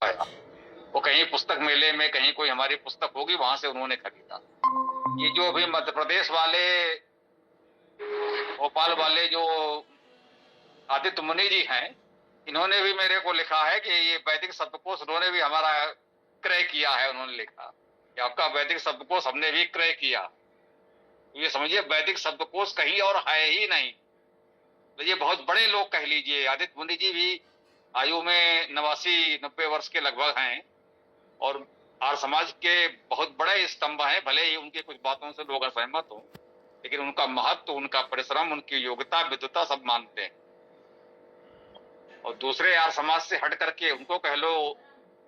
पाया। वो कहीं पुस्तक मेले में कहीं कोई हमारी पुस्तक होगी वहां से उन्होंने खरीदा। ये जो अभी मध्य प्रदेश वाले, भोपाल वाले जो आदित्य मुनि जी हैं, इन्होंने भी मेरे को लिखा है कि ये वैदिक शब्दकोश उन्होंने भी हमारा क्रय किया है। उन्होंने लिखा कि आपका वैदिक शब्दकोश हमने भी क्रय किया। तो ये समझिए वैदिक शब्दकोश कहीं और है ही नहीं। तो ये बहुत बड़े लोग कह लीजिए। आदित्य मुनि जी भी आयु में 89-90 वर्ष के लगभग हैं और आर्य समाज के बहुत बड़े स्तंभ हैं। भले ही उनकी कुछ बातों से लोग असहमत हों, लेकिन उनका महत्व, उनका परिश्रम, उनकी योग्यता, विद्वता सब मानते हैं। और दूसरे आर्य समाज से हट करके उनको कह लो,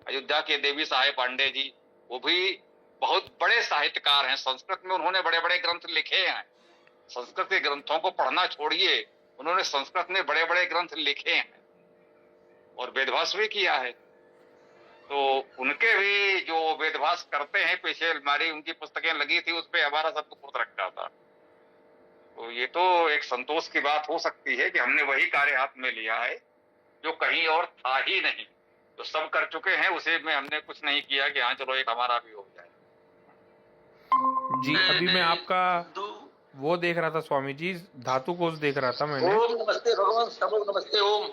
अयोध्या के देवी साहेब पांडे जी, वो भी बहुत बड़े साहित्यकार हैं। संस्कृत में उन्होंने बड़े बड़े ग्रंथ लिखे हैं। संस्कृत के ग्रंथों को पढ़ना छोड़िए, उन्होंने संस्कृत में बड़े बड़े ग्रंथ लिखे हैं और वेदभास भी किया है। तो उनके भी जो वेदभास करते हैं, पीछे अलमारी उनकी पुस्तकें लगी थी, उस पर हमारा शब्दकोश रखा था। तो ये तो एक संतोष की बात हो सकती है कि हमने वही कार्य हाथ में लिया है जो कहीं और था ही नहीं। तो सब कर चुके हैं, उसे में हमने कुछ नहीं किया कि हाँ चलो एक हमारा भी हो जाए। जी, अभी मैं आपका वो देख रहा था स्वामी जी, धातु कोश देख रहा था मैंने। ओम नमस्ते भगवान, सब लोग नमस्ते। ओम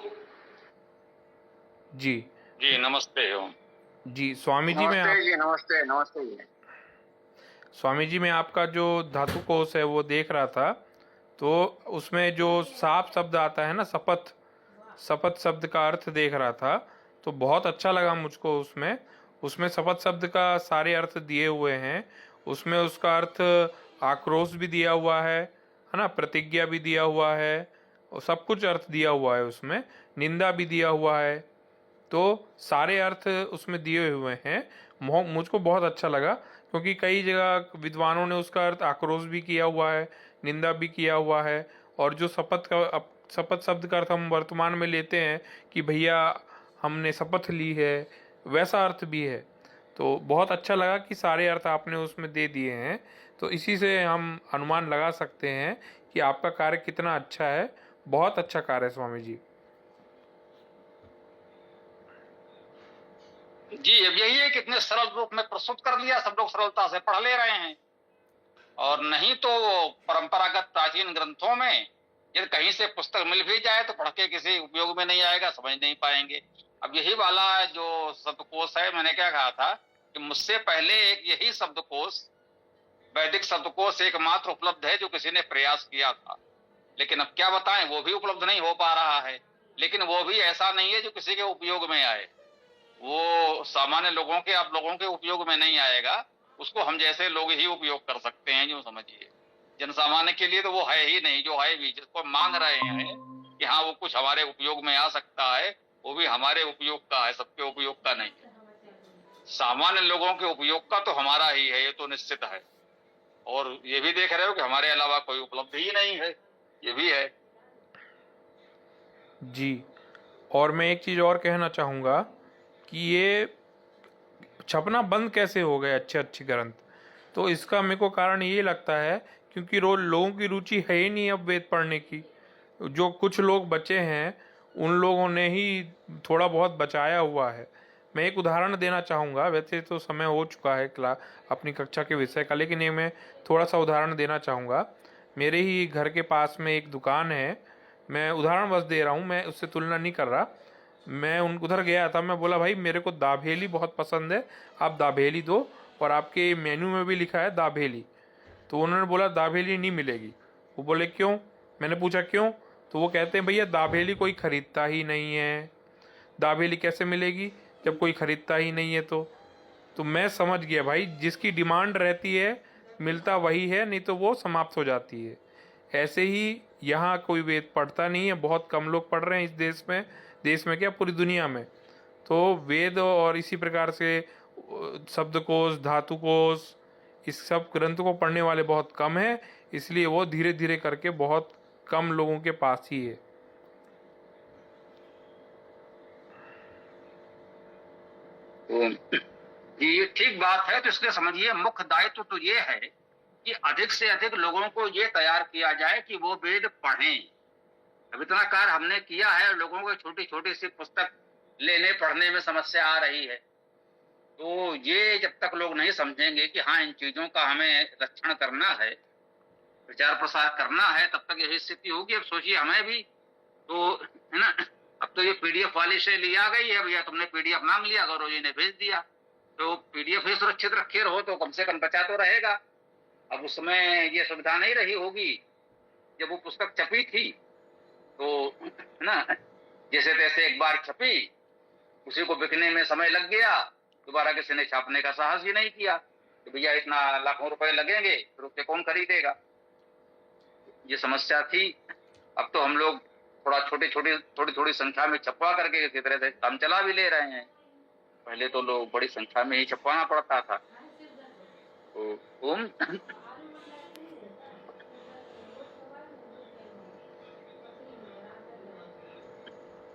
जी जी नमस्ते। ओम जी स्वामी जी, नमस्ते नमस्ते जी। स्वामी जी मैं आपका जो धातु कोश है वो देख रहा था। तो उसमें जो साप शब्द आता है ना, शपथ, शपथ शब्द का अर्थ देख रहा था। तो बहुत अच्छा लगा मुझको। उसमें उसमें शपथ शब्द का सारे अर्थ दिए हुए हैं। उसमें उसका अर्थ आक्रोश भी दिया हुआ है ना, प्रतिज्ञा भी दिया हुआ है, और सब कुछ अर्थ दिया हुआ है उसमें, निंदा भी दिया हुआ है। तो सारे अर्थ उसमें दिए हुए हैं। मुझको बहुत अच्छा लगा, क्योंकि कई जगह विद्वानों ने उसका अर्थ आक्रोश भी किया हुआ है, निंदा भी किया हुआ है। और जो शपथ शब्द का अर्थ हम वर्तमान में लेते हैं कि भैया हमने शपथ ली है, वैसा अर्थ भी है। तो बहुत अच्छा लगा कि सारे अर्थ आपने उसमें दे दिए हैं। तो इसी से हम अनुमान लगा सकते हैं कि आपका कार्य कितना अच्छा है। बहुत अच्छा कार्य है स्वामी जी। जी अब यही है कि इतने सरल रूप में प्रस्तुत कर लिया, सब लोग सरलता से पढ़ ले रहे हैं। और नहीं तो परंपरागत प्राचीन ग्रंथों में यदि कहीं से पुस्तक मिल भी जाए तो पढ़ के किसी उपयोग में नहीं आएगा, समझ नहीं पाएंगे। अब यही वाला जो शब्दकोश है, मैंने क्या कहा था कि मुझसे पहले एक यही शब्दकोश, वैदिक शब्दकोश एकमात्र उपलब्ध है जो किसी ने प्रयास किया था। लेकिन अब क्या बताएं, वो भी उपलब्ध नहीं हो पा रहा है। लेकिन वो भी ऐसा नहीं है जो किसी के उपयोग में आए। वो सामान्य लोगों के, आप लोगों के उपयोग में नहीं आएगा। उसको हम जैसे लोग ही उपयोग कर सकते हैं, जो समझिए। जन सामान्य के लिए तो वो है ही नहीं। जो है भी, जिसको मांग रहे हैं कि हाँ वो कुछ हमारे उपयोग में आ सकता है, वो भी हमारे उपयोग का है, सबके उपयोग का नहीं है। सामान्य लोगों के उपयोग का तो हमारा ही है, ये तो निश्चित है। और ये भी देख रहे हो कि हमारे अलावा कोई उपलब्ध ही नहीं है, ये भी है। जी, और मैं एक चीज़ और कहना चाहूँगा कि ये छपना बंद कैसे हो गए अच्छे अच्छे ग्रंथ। तो इसका मेरे को कारण ये लगता है क्योंकि लोगों की रुचि है ही नहीं अब वेद पढ़ने की। जो कुछ लोग बचे हैं उन लोगों ने ही थोड़ा बहुत बचाया हुआ है। मैं एक उदाहरण देना चाहूँगा, वैसे तो समय हो चुका है अपनी कक्षा के विषय का, लेकिन ये मैं थोड़ा सा उदाहरण देना चाहूँगा। मेरे ही घर के पास में एक दुकान है, मैं उदाहरण बस दे रहा हूँ, मैं उससे तुलना नहीं कर रहा। मैं उन उधर गया था, मैं बोला भाई मेरे को दाबेली बहुत पसंद है, आप दाबेली दो, और आपके मेन्यू में भी लिखा है दाबेली। तो उन्होंने बोला दाबेली नहीं मिलेगी। वो बोले क्यों? मैंने पूछा क्यों? तो वो कहते हैं भैया दाबेली कोई खरीदता ही नहीं है, दाबेली कैसे मिलेगी जब कोई खरीदता ही नहीं है। तो मैं समझ गया भाई, जिसकी डिमांड रहती है मिलता वही है, नहीं तो वो समाप्त हो जाती है। ऐसे ही यहाँ कोई वेद पढ़ता नहीं है, बहुत कम लोग पढ़ रहे हैं इस देश में क्या पूरी दुनिया में। तो वेद और इसी प्रकार से शब्दकोश, धातुकोश, इस सब ग्रंथ को पढ़ने वाले बहुत कम हैं, इसलिए वो धीरे धीरे करके बहुत कम लोगों के पास ही है। ये ठीक बात है। तो इसलिए समझिए मुख्य दायित्व तो ये है कि अधिक से अधिक लोगों को ये तैयार किया जाए कि वो वेद पढ़ें। अब इतना कार्य हमने किया है, लोगों को छोटी छोटी सी पुस्तक लेने पढ़ने में समस्या आ रही है। तो ये जब तक लोग नहीं समझेंगे कि हाँ इन चीजों का हमें रक्षण करना है, प्रचार प्रसार करना है, तब तक यही स्थिति होगी। अब सोचिए हमें भी तो, है ना, अब तो ये पीडीएफ वाली से लिया गई है, भैया तुमने पीडीएफ मांग लिया, गौरव जी ने भेज दिया, तो पीडीएफ ही सुरक्षित रखे रहो तो कम से कम बचा तो रहेगा। अब उसमें ये सुविधा नहीं रही होगी। जब वो पुस्तक छपी थी तो, है ना, जैसे तैसे एक बार छपी, उसी को बिकने में समय लग गया, दोबारा किसी ने छापने का साहस ही नहीं किया कि भैया इतना लाखों रुपए लगेंगे, फिर उसे कौन खरीदेगा। ये समस्या थी। अब तो हम लोग थोड़ा थोड़ी थोड़ी संख्या में छपवा करके किसी तरह से काम चला भी ले रहे हैं। पहले तो लोग बड़ी संख्या में ही छपवाना पड़ता था। तो ओम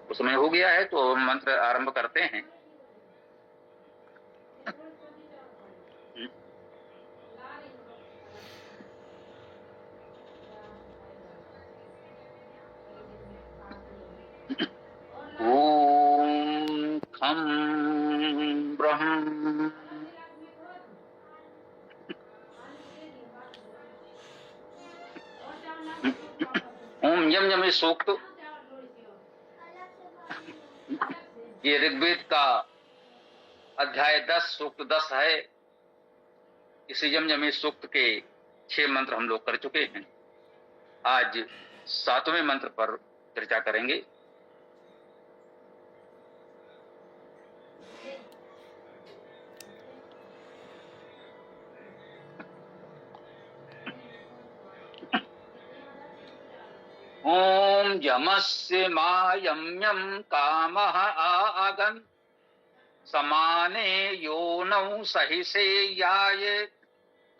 उसमें हो गया है, तो हम मंत्र आरंभ करते हैं। ओम खम ब्रह्म ओम यम यम सूक्त, ये ऋग्वेद का अध्याय 10 सूक्त 10 है। इस यम यमी सूक्त के 6 मंत्र हम लोग कर चुके हैं। आज 7वें मंत्र पर चर्चा करेंगे। ओम यमस्य मायम्यम कामः आगन समाने योनौ सहिसे याय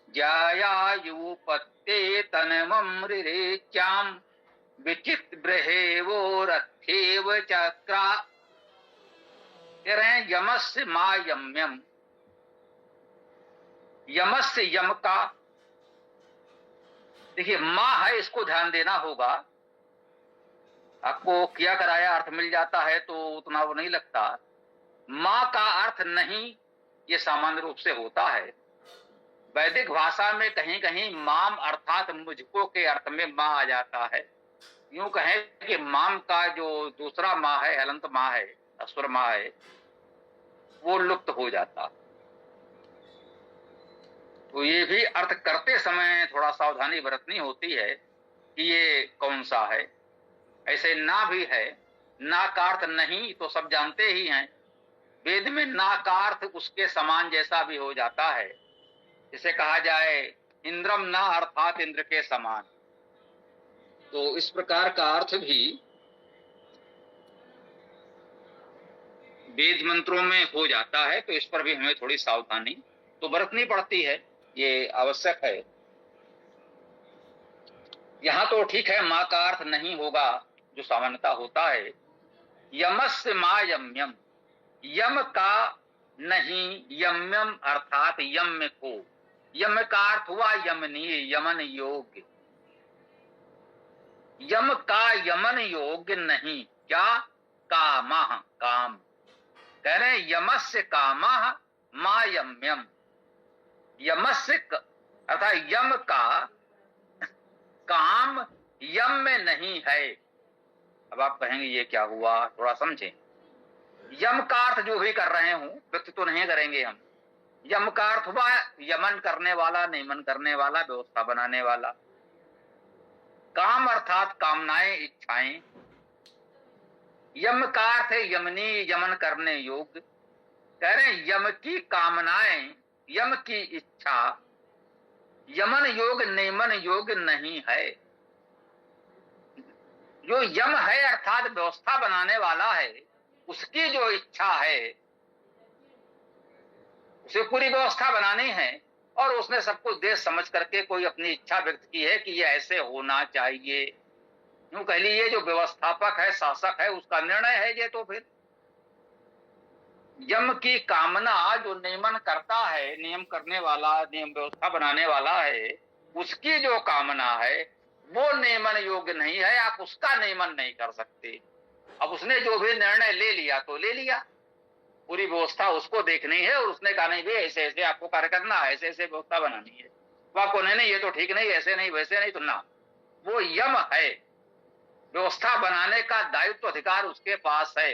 ज्यायायुपत्ते तन्ममृरेच्याम विचित ब्रहेवो रथेव चक्रा। कह रहे हैं यमस्य मायम्यम, यमस्य यम का, देखिए माँ है, इसको ध्यान देना होगा। आपको किया कराया अर्थ मिल जाता है तो उतना वो नहीं लगता। माँ का अर्थ नहीं, ये सामान्य रूप से होता है। वैदिक भाषा में कहीं कहीं माम अर्थात मुझको के अर्थ में माँ आ जाता है। यूं कहें कि माम का जो दूसरा माँ है, हलंत माँ है, अस्वर माँ है, वो लुप्त हो जाता। तो ये भी अर्थ करते समय थोड़ा सावधानी बरतनी होती है कि ये कौन सा है। ऐसे ना भी है, ना का अर्थ नहीं तो सब जानते ही हैं। वेद में ना का अर्थ उसके समान जैसा भी हो जाता है। जिसे कहा जाए इंद्रम ना अर्थात इंद्र के समान, तो इस प्रकार का अर्थ भी वेद मंत्रों में हो जाता है। तो इस पर भी हमें थोड़ी सावधानी तो बरतनी पड़ती है, ये आवश्यक है। यहां तो ठीक है, माँ का अर्थ नहीं होगा जो सामान्यता होता है। यमस्य मा यम्यम, यम का नहीं, यम्यम अर्थात यम को। यम का अर्थ हुआ यमनीय, यमन योग्य। यम का यमन योग्य नहीं, क्या? कामः, काम। कह रहे हैं यमस्य कामः मा यम्यम, यमस्य अर्थात यम का काम यम में नहीं है। अब आप कहेंगे ये क्या हुआ, थोड़ा समझें। यम का अर्थ जो भी कर रहे हूं, व्यक्ति तो नहीं करेंगे हम। यम का अर्थ हुआ यमन करने वाला, नियमन करने वाला, व्यवस्था बनाने वाला। काम अर्थात कामनाएं, इच्छाएं। यम का अर्थ है यमनी, यमन करने योग्य। कह रहे हैं यम की कामनाएं, यम की इच्छा यमन योग नियमन योग नहीं है। जो यम है अर्थात व्यवस्था बनाने वाला है, उसकी जो इच्छा है, उसे पूरी व्यवस्था बनानी है और उसने सब कुछ देख समझ करके कोई अपनी इच्छा व्यक्त की है कि ये ऐसे होना चाहिए। यूं कह लीजिए जो व्यवस्थापक है, शासक है, उसका निर्णय है ये। तो फिर यम की कामना, जो नियमन करता है, नियम करने वाला, नियम व्यवस्था बनाने वाला है, उसकी जो कामना है वो नियमन योग्य नहीं है। आप उसका नियमन नहीं कर सकते। अब उसने जो भी निर्णय ले लिया तो ले लिया, पूरी व्यवस्था उसको देखनी है, और उसने कहा नहीं भाई ऐसे ऐसे आपको कार्य करना है, ऐसे ऐसे व्यवस्था बनानी है। वह को नहीं ये तो ठीक नहीं, ऐसे नहीं वैसे नहीं, तो ना, वो यम है, व्यवस्था बनाने का दायित्व अधिकार उसके पास है,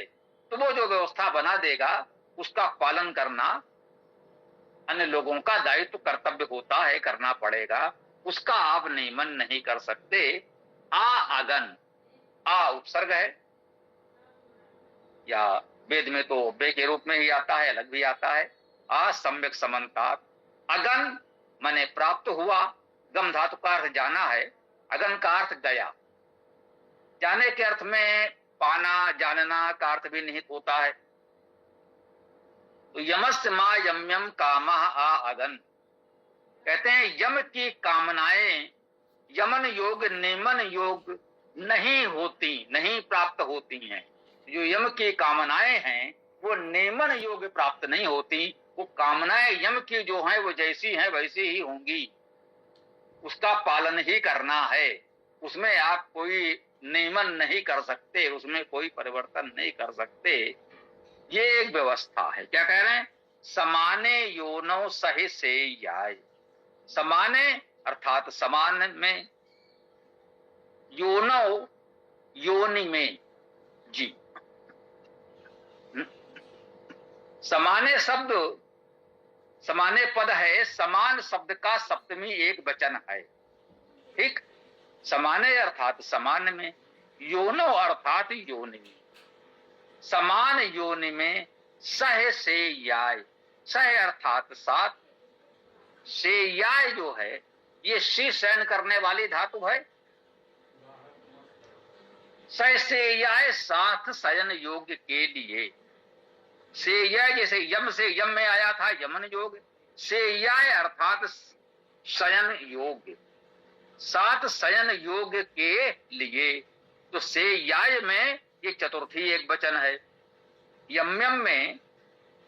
तो वो जो व्यवस्था बना देगा उसका पालन करना अन्य लोगों का दायित्व कर्तव्य होता है, करना पड़ेगा, उसका आप नियमन नहीं कर सकते। आ अगन, आ उपसर्ग है, या वेद में तो बे के रूप में ही आता है, अलग भी आता है। आ सम्यक समन्ता, अगन माने प्राप्त हुआ, गम धातु का अर्थ जाना है, अगन का अर्थ गया। जाने के अर्थ में पाना, जानना का अर्थ भी निहित होता है। तो यमस्य मा यम्यम कामः आ अगन, कहते हैं यम की कामनाएं यमन योग नियमन योग नहीं होती, नहीं प्राप्त होती हैं। जो यम की कामनाएं हैं वो नियमन योग प्राप्त नहीं होती, वो कामनाएं यम की जो हैं वो जैसी हैं वैसी ही होंगी, उसका पालन ही करना है, उसमें आप कोई नियमन नहीं कर सकते, उसमें कोई परिवर्तन नहीं कर सकते। ये एक व्यवस्था है। क्या कह रहे हैं? समाने योनौ सहि से याय, समाने अर्थात समान में, योनौ योनि में, जी समाने शब्द, समाने पद है, समान शब्द का सप्तमी एक वचन है, ठीक। समाने अर्थात समान में, योनो अर्थात योनि में, समान योनि में, सह से याय, सह अर्थात साथ, से याय जो है ये शी शयन करने वाली धातु है, सह से याय साथ शयन योग्य के लिए, से याय जैसे यम से यम में आया था यमन योग, से याय अर्थात शयन योग्य, सात शयन योग के लिए। तो से याय में ये चतुर्थी एक वचन है, यम्यम में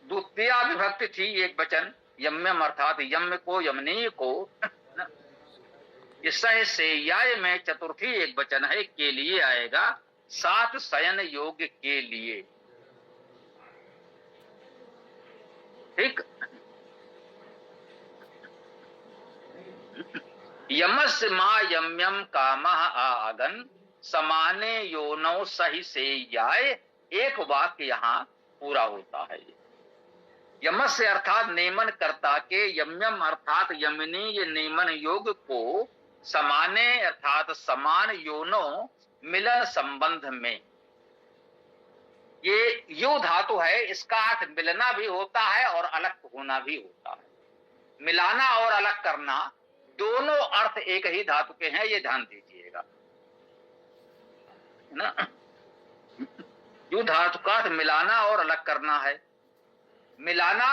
द्वितीया विभक्ति थी एक वचन, यम्यम अर्थात यम्य को यमनीय को, इस से याय में चतुर्थी एक वचन है, के लिए आएगा, सात शयन योग के लिए, ठीक। यमस्य मा यम्यम कामः आ अगन, समाने योनौ सहि से याय, एक वाक्य यहां पूरा होता है। यमस्य अर्थात नियमन कर्ता के, यम्यम अर्थात यमिनी ये नियमन योग को, समाने अर्थात समान योनो मिलन संबंध में, ये यो धातु है, इसका अर्थ मिलना भी होता है और अलग होना भी होता है। मिलाना और अलग करना दोनों अर्थ एक ही धातु के हैं, ये ध्यान दीजिएगा ना। यो धातु का अर्थ मिलाना और अलग करना है, मिलाना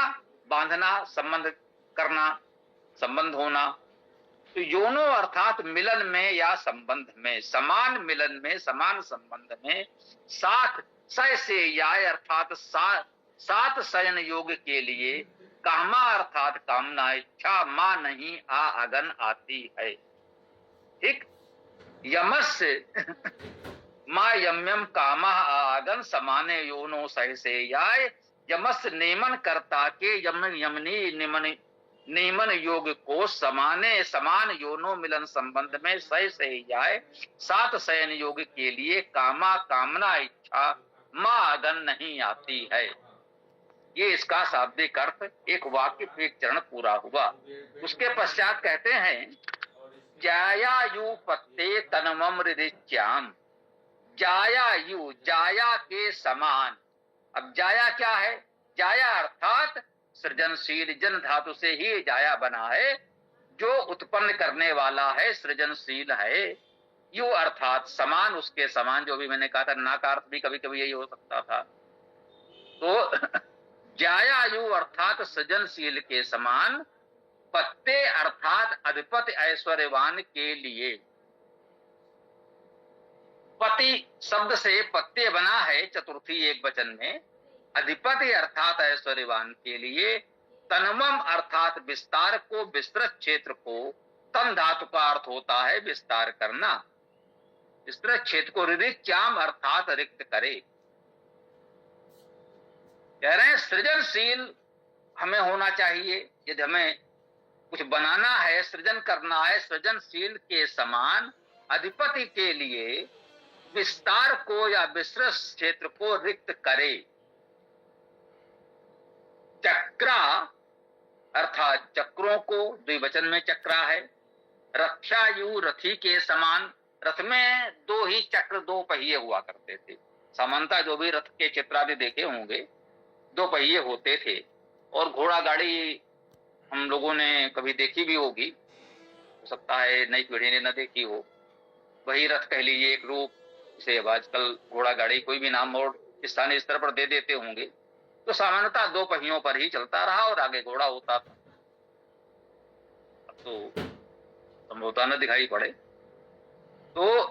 बांधना, संबंध करना, संबंध होना। तो योनो अर्थात मिलन में या संबंध में, समान मिलन में, समान संबंध में, साथ सह से याय अर्थात सात शयन योग के लिए, कामा अर्थात कामना, इच्छा मां नहीं आ अगन आती है, ठीक। यमस्य मां यम्यम कामा आ अगन, समाने योनो सह से याय, यमस्य नियमन कर्ता के यमनी नियमन योग को, समाने समान योनो मिलन संबंध में, सह से याय सात शयन योग के लिए, कामा कामना इच्छा मां अगन नहीं आती है। ये इसका शाब्दिक अर्थ, एक वाक्य एक चरण पूरा हुआ। उसके पश्चात कहते हैं जायायु पत्ते तनमम हृदिच्याम, जायायु जाया के समान। अब जाया क्या है? जाया अर्थात सृजनशील, जन धातु से ही जाया बना है, जो उत्पन्न करने वाला है, सृजनशील है। यु अर्थात समान, उसके समान, जो भी मैंने कहा था, ना का अर्थ भी कभी कभी यही हो सकता था। तो जायायु अर्थात सृजनशील के समान, पत्ते अर्थात अधिपति ऐश्वर्यवान के लिए। पति शब्द से पत्ते बना है चतुर्थी एक वचन में, अधिपति अर्थात ऐश्वर्यवान के लिए, तन्मम अर्थात विस्तार को, विस्तृत क्षेत्र को, तन धातु का अर्थ होता है विस्तार करना, विस्तृत क्षेत्र को, हृदिच्याम अर्थात रिक्त करे, कह रहे हैं सृजनशील हमें होना चाहिए। यदि हमें कुछ बनाना है, सृजन करना है, सृजनशील के समान अधिपति के लिए विस्तार को या विस्तृत क्षेत्र को रिक्त करे। चक्रा अर्थात चक्रों को, द्विवचन में चक्रा है। रक्षायु रथी के समान, रथ में दो ही चक्र, दो पहिए हुआ करते थे। सामान्यतः जो भी रथ के चित्रादि देखे होंगे दो पहिए होते थे। और घोड़ा गाड़ी हम लोगों ने कभी देखी भी होगी, हो सकता है नई पीढ़ी ने न देखी हो। वही रथ कह लीजिए एक रूप, इसे आजकल घोड़ा गाड़ी कोई भी नाम और स्थानीय स्तर पर दे देते होंगे। तो सामान्यतः दो पहियों पर ही चलता रहा और आगे घोड़ा होता था। तो संभवतः न दिखाई पड़े। तो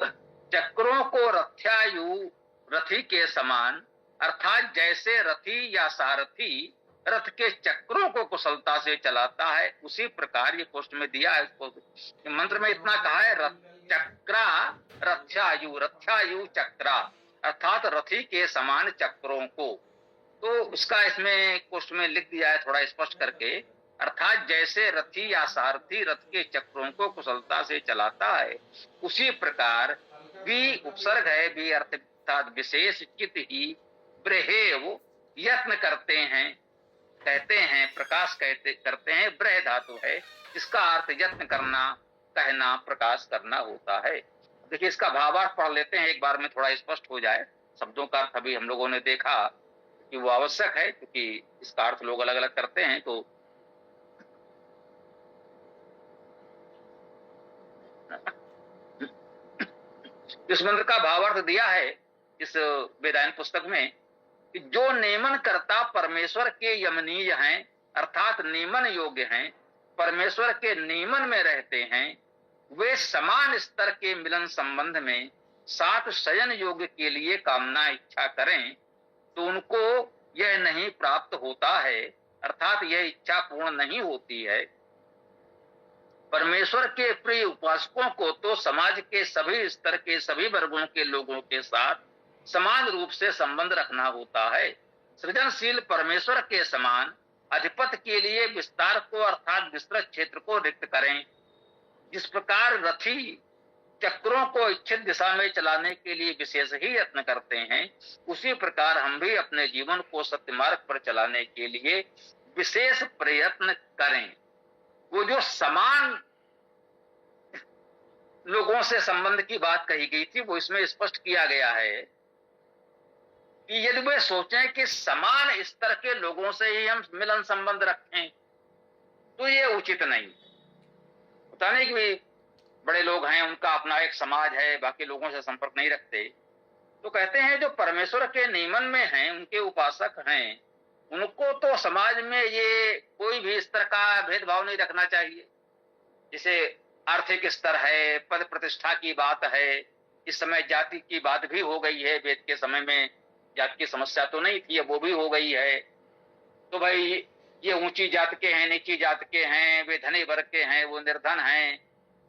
चक्रों को रथ्यायु रथी के समान, अर्थात जैसे रथी या सारथी रथ के चक्रों को कुशलता से चलाता है, उसी प्रकार ये पोस्ट में दिया है। इसको मंत्र में इतना कहा है, चक्रा रथ्यायु, रथ्यायु चक्रा, अर्थात रथी के समान चक्रों को। तो उसका इसमें पोस्ट में लिख दिया है थोड़ा स्पष्ट करके, अर्थात जैसे रथी या सारथी रथ के चक्रों को कुशलता से चलाता है, उसी प्रकार भी उपसर्ग है, भी अर्थात विशेष चित ही ब्रहेव यत्न करते हैं, कहते हैं, प्रकाश करते हैं। ब्रह धातु है, इसका अर्थ यत्न करना, कहना, प्रकाश करना होता है। देखिए इसका भावार्थ पढ़ लेते हैं एक बार में, थोड़ा स्पष्ट हो जाए। शब्दों का अर्थ अभी हम लोगों ने देखा कि वो आवश्यक है, क्योंकि इसका अर्थ लोग अलग अलग करते हैं। तो इस मंत्र का भावार्थ दिया है इस वेदांत पुस्तक में कि जो नियमन करता परमेश्वर के यमनीय हैं, अर्थात नियमन योग्य हैं, परमेश्वर के नियमन में रहते हैं, वे समान स्तर के मिलन संबंध में साथ शयन योग्य के लिए कामना इच्छा करें तो उनको यह नहीं प्राप्त होता है, अर्थात यह इच्छा पूर्ण नहीं होती है। परमेश्वर के प्रिय उपासकों को तो समाज के सभी स्तर के सभी वर्गों के लोगों के साथ समान रूप से संबंध रखना होता है। सृजनशील परमेश्वर के समान अधिपति के लिए विस्तार को अर्थात विस्तृत क्षेत्र को रिक्त करें। जिस प्रकार रथी चक्रों को इच्छित दिशा में चलाने के लिए विशेष ही यत्न करते हैं, उसी प्रकार हम भी अपने जीवन को सत्य मार्ग पर चलाने के लिए विशेष प्रयत्न करें। वो जो समान लोगों से संबंध की बात कही गई थी, वो इसमें स्पष्ट किया गया है कि यदि वे सोचें कि समान स्तर के लोगों से ही हम मिलन संबंध रखें तो ये उचित नहीं। पता नहीं कि बड़े लोग हैं, उनका अपना एक समाज है, बाकी लोगों से संपर्क नहीं रखते, तो कहते हैं जो परमेश्वर के नियमन में हैं, उनके उपासक हैं, उनको तो समाज में ये कोई भी स्तर का भेदभाव नहीं रखना चाहिए। जैसे आर्थिक स्तर है, पद प्रतिष्ठा की बात है, इस समय जाति की बात भी हो गई है। वेद के समय में जाति की समस्या तो नहीं थी, अब वो भी हो गई है। तो भाई ये ऊंची जात के हैं, नीची जात के हैं, वे धनी वर्ग के हैं, वो निर्धन हैं,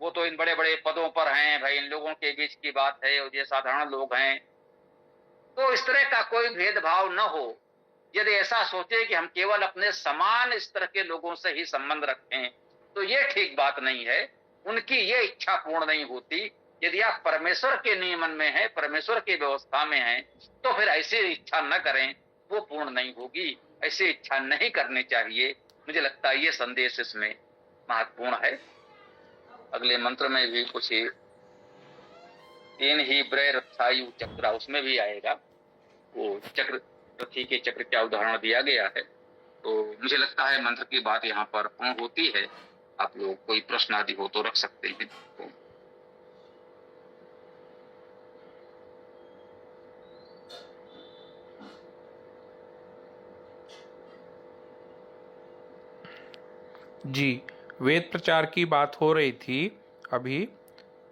वो तो इन बड़े बड़े पदों पर हैं, भाई इन लोगों के बीच की बात है, और ये साधारण लोग हैं। तो इस तरह का कोई भेदभाव न हो। यदि ऐसा सोचे कि हम केवल अपने समान स्तर के लोगों से ही संबंध रखें तो ये ठीक बात नहीं है, उनकी ये इच्छा पूर्ण नहीं होती। यदि आप परमेश्वर के नियमन में हैं, परमेश्वर की व्यवस्था में हैं, तो फिर ऐसी इच्छा न करें, वो पूर्ण नहीं होगी। ऐसी इच्छा नहीं करनी चाहिए। मुझे लगता है ये संदेश इसमें महत्वपूर्ण है। अगले मंत्र में भी कुछ तीन ही ब्रह रथायु चक्र, उसमें भी आएगा वो चक्र, रथी के चक्र का उदाहरण दिया गया है। तो मुझे लगता है मंत्र की बात यहाँ पर पूर्ण होती है। आप लोग कोई प्रश्न आदि हो तो रख सकते हैं। तो जी, वेद प्रचार की बात हो रही थी अभी,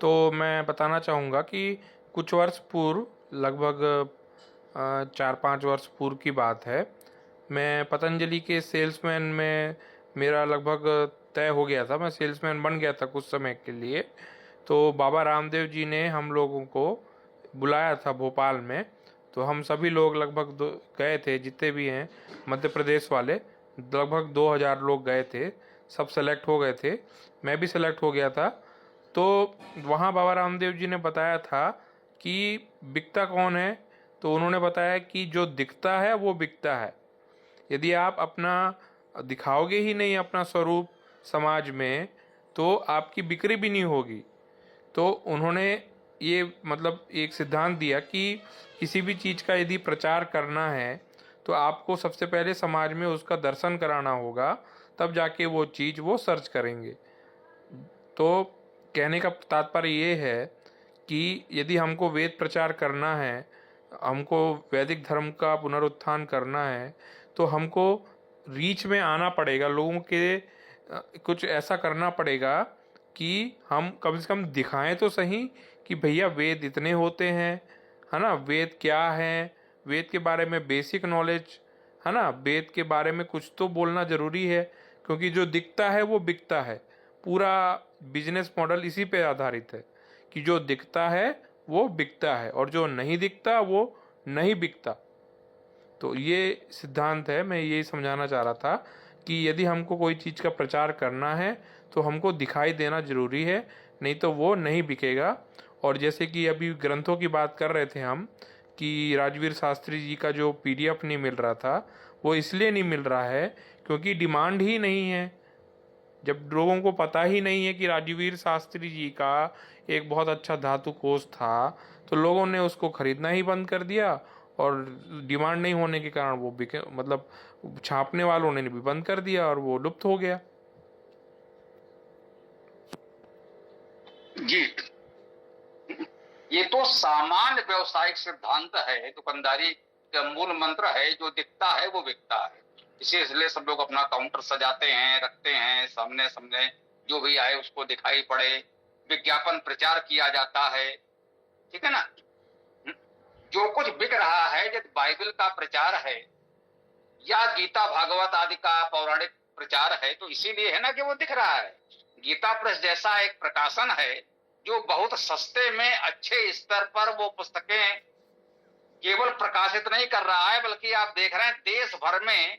तो मैं बताना चाहूँगा कि कुछ वर्ष पूर्व, लगभग 4-5 वर्ष पूर्व की बात है, मैं पतंजलि के सेल्समैन में मेरा लगभग तय हो गया था, मैं सेल्समैन बन गया था कुछ समय के लिए। तो बाबा रामदेव जी ने हम लोगों को बुलाया था भोपाल में, तो हम सभी लोग लगभग गए थे, जितने भी हैं मध्य प्रदेश वाले, लगभग 2000 लोग गए थे, सब सेलेक्ट हो गए थे, मैं भी सेलेक्ट हो गया था। तो वहाँ बाबा रामदेव जी ने बताया था कि बिकता कौन है, तो उन्होंने बताया कि जो दिखता है वो बिकता है। यदि आप अपना दिखाओगे ही नहीं अपना स्वरूप समाज में, तो आपकी बिक्री भी नहीं होगी। तो उन्होंने ये मतलब एक सिद्धांत दिया कि किसी भी चीज़ का यदि प्रचार करना है तो आपको सबसे पहले समाज में उसका दर्शन कराना होगा, तब जाके वो चीज़ वो सर्च करेंगे। तो कहने का तात्पर्य ये है कि यदि हमको वेद प्रचार करना है, हमको वैदिक धर्म का पुनरुत्थान करना है, तो हमको रीच में आना पड़ेगा, लोगों के कुछ ऐसा करना पड़ेगा कि हम कम से कम दिखाएं तो सही कि भैया वेद इतने होते हैं, है ना, वेद क्या है, वेद के बारे में बेसिक नॉलेज, है ना, वेद के बारे में कुछ तो बोलना ज़रूरी है, क्योंकि जो दिखता है वो बिकता है। पूरा बिजनेस मॉडल इसी पे आधारित है कि जो दिखता है वो बिकता है और जो नहीं दिखता वो नहीं बिकता। तो ये सिद्धांत है, मैं यही समझाना चाह रहा था कि यदि हमको कोई चीज़ का प्रचार करना है तो हमको दिखाई देना ज़रूरी है, नहीं तो वो नहीं बिकेगा। और जैसे कि अभी ग्रंथों की बात कर रहे थे हम, कि राजवीर शास्त्री जी का जो पीडीएफ नहीं मिल रहा था, वो इसलिए नहीं मिल रहा है क्योंकि डिमांड ही नहीं है। जब लोगों को पता ही नहीं है कि राजवीर शास्त्री जी का एक बहुत अच्छा धातु कोश था, तो लोगों ने उसको खरीदना ही बंद कर दिया, और डिमांड नहीं होने के कारण वो बिके, मतलब छापने वालों ने भी बंद कर दिया और वो लुप्त हो गया। जी, ये तो सामान्य व्यवसायिक सिद्धांत है, दुकानदारी का मूल मंत्र है, जो दिखता है वो बिकता है। इसलिए सब लोग अपना काउंटर सजाते हैं, रखते हैं, सामने सामने जो भी आए उसको दिखाई पड़े, विज्ञापन प्रचार किया जाता है, ठीक है ना। जो कुछ बिक रहा है, यदि बाइबल का प्रचार है या गीता भागवत आदि का पौराणिक प्रचार है, तो इसीलिए है ना कि वो दिख रहा है। गीता प्रेस जैसा एक प्रकाशन है जो बहुत सस्ते में अच्छे स्तर पर वो पुस्तकें केवल प्रकाशित नहीं कर रहा है, बल्कि आप देख रहे हैं देश भर में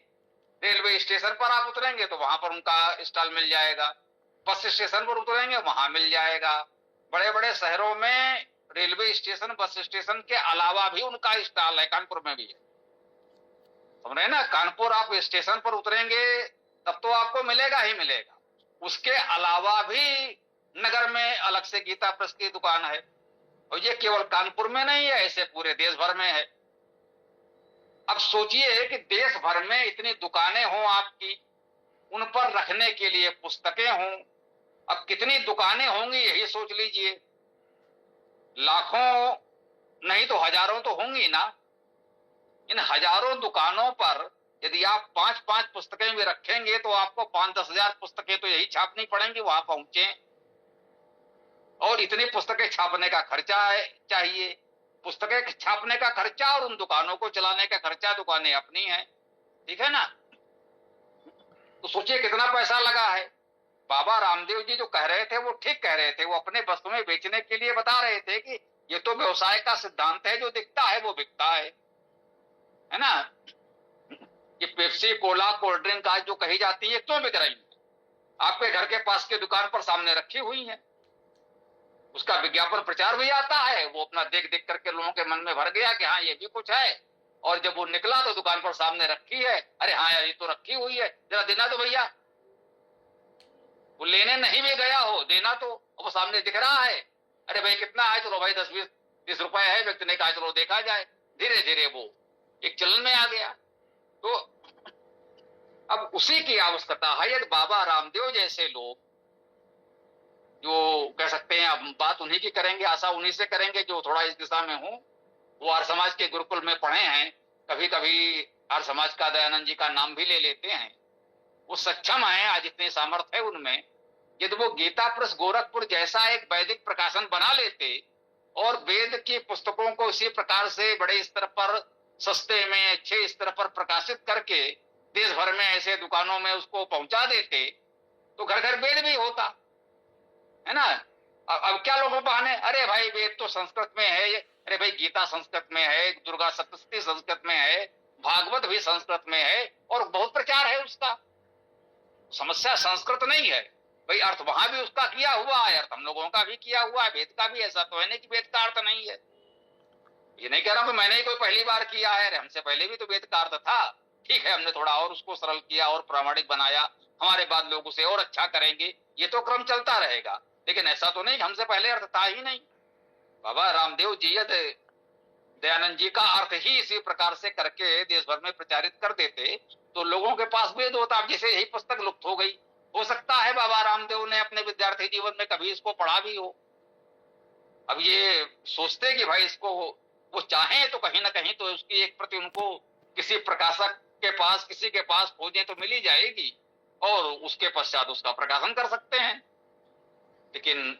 रेलवे स्टेशन पर आप उतरेंगे तो वहां पर उनका स्टॉल मिल जाएगा, बस स्टेशन पर उतरेंगे वहां मिल जाएगा, बड़े बड़े शहरों में रेलवे स्टेशन बस स्टेशन के अलावा भी उनका स्टॉल है, कानपुर में भी है, समझ रहे हैं ना। कानपुर आप स्टेशन पर उतरेंगे तब तो आपको मिलेगा ही मिलेगा, उसके अलावा भी नगर में अलग से गीता प्रेस की दुकान है, और ये केवल कानपुर में नहीं है, ऐसे पूरे देश भर में है। अब सोचिए कि देश भर में इतनी दुकानें हों आपकी, उन पर रखने के लिए पुस्तकें हों, अब कितनी दुकानें होंगी यही सोच लीजिए, लाखों नहीं तो हजारों तो होंगी ना। इन हजारों दुकानों पर यदि आप 5-5 पुस्तकें भी रखेंगे तो आपको 5-10 हजार पुस्तकें तो यही छापनी पड़ेंगी वहां पहुंचे, और इतनी पुस्तकें छापने का खर्चा चाहिए, पुस्तकें छापने का खर्चा और उन दुकानों को चलाने का खर्चा, दुकानें अपनी हैं, ठीक है ना। तो सोचिए कितना पैसा लगा है। बाबा रामदेव जी जो कह रहे थे वो ठीक कह रहे थे, वो अपने वस्तुएं बेचने के लिए बता रहे थे कि ये तो व्यवसाय का सिद्धांत है, जो दिखता है वो बिकता है ना। ये पेप्सी कोला कोल्ड ड्रिंक आज जो कही जाती है क्यों बिक रही है, आपके घर के पास की दुकान पर सामने रखी हुई है, उसका विज्ञापन प्रचार भी आता है, वो अपना देख देख करके लोगों के मन में भर गया कि हाँ ये भी कुछ है, और जब वो निकला तो दुकान पर सामने रखी है, अरे हाँ यार ये तो रखी हुई है, जरा देना तो भैया। वो लेने नहीं भी गया हो, देना तो, वो सामने दिख रहा है, अरे भाई कितना है, चलो भाई 10-20-30 रुपए है, व्यक्ति ने कहा चलो देखा जाए, धीरे धीरे वो एक चलन में आ गया। तो अब उसी की आवश्यकता है, यदि बाबा रामदेव जैसे लोग, जो कह सकते हैं, अब बात उन्हीं की करेंगे, आशा उन्हीं से करेंगे जो थोड़ा इस दिशा में हो, वो आर्य समाज के गुरुकुल में पढ़े हैं, कभी कभी आर्य समाज का दयानंद जी का नाम भी ले लेते हैं, वो सक्षम है, आज इतने सामर्थ्य है उनमें, यदि वो गीता प्रेस गोरखपुर जैसा एक वैदिक प्रकाशन बना लेते और वेद की पुस्तकों को इसी प्रकार से बड़े स्तर पर सस्ते में अच्छे स्तर पर प्रकाशित करके देश भर में ऐसे दुकानों में उसको पहुंचा देते तो घर घर वेद भी होता, है ना। अब क्या लोगों बहाने, अरे भाई वेद तो संस्कृत में है, अरे भाई गीता संस्कृत में है, दुर्गा सप्तशती संस्कृत में है, भागवत भी संस्कृत में है और बहुत प्रचार है उसका। समस्या संस्कृत नहीं है भाई, अर्थ वहां भी उसका किया हुआ है, अर्थ हम लोगों का भी किया हुआ है, वेद का भी। ऐसा तो है नहीं कि वेद का अर्थ नहीं है। ये नहीं कह रहा हूं मैंने ही कोई पहली बार किया है, हमसे पहले भी तो वेद का अर्थ था। ठीक है, हमने थोड़ा और उसको सरल किया और प्रामाणिक बनाया, हमारे बाद लोग उसे और अच्छा करेंगे, ये तो क्रम चलता रहेगा। लेकिन ऐसा तो नहीं कि हमसे पहले अर्थ था ही नहीं। बाबा रामदेव जी दयानंद जी का अर्थ ही इसी प्रकार से करके देश भर में प्रचारित कर देते तो लोगों के पास वेद होता। अब जैसे यही पुस्तक लुप्त हो गई, हो सकता है बाबा रामदेव ने अपने विद्यार्थी जीवन में कभी इसको पढ़ा भी हो। अब ये सोचते कि भाई इसको वो चाहें तो कहीं ना कहीं तो उसकी एक प्रति उनको किसी प्रकाशक के पास, किसी के पास खोजें तो मिल ही जाएगी और उसके पश्चात उसका प्रकाशन कर सकते हैं। लेकिन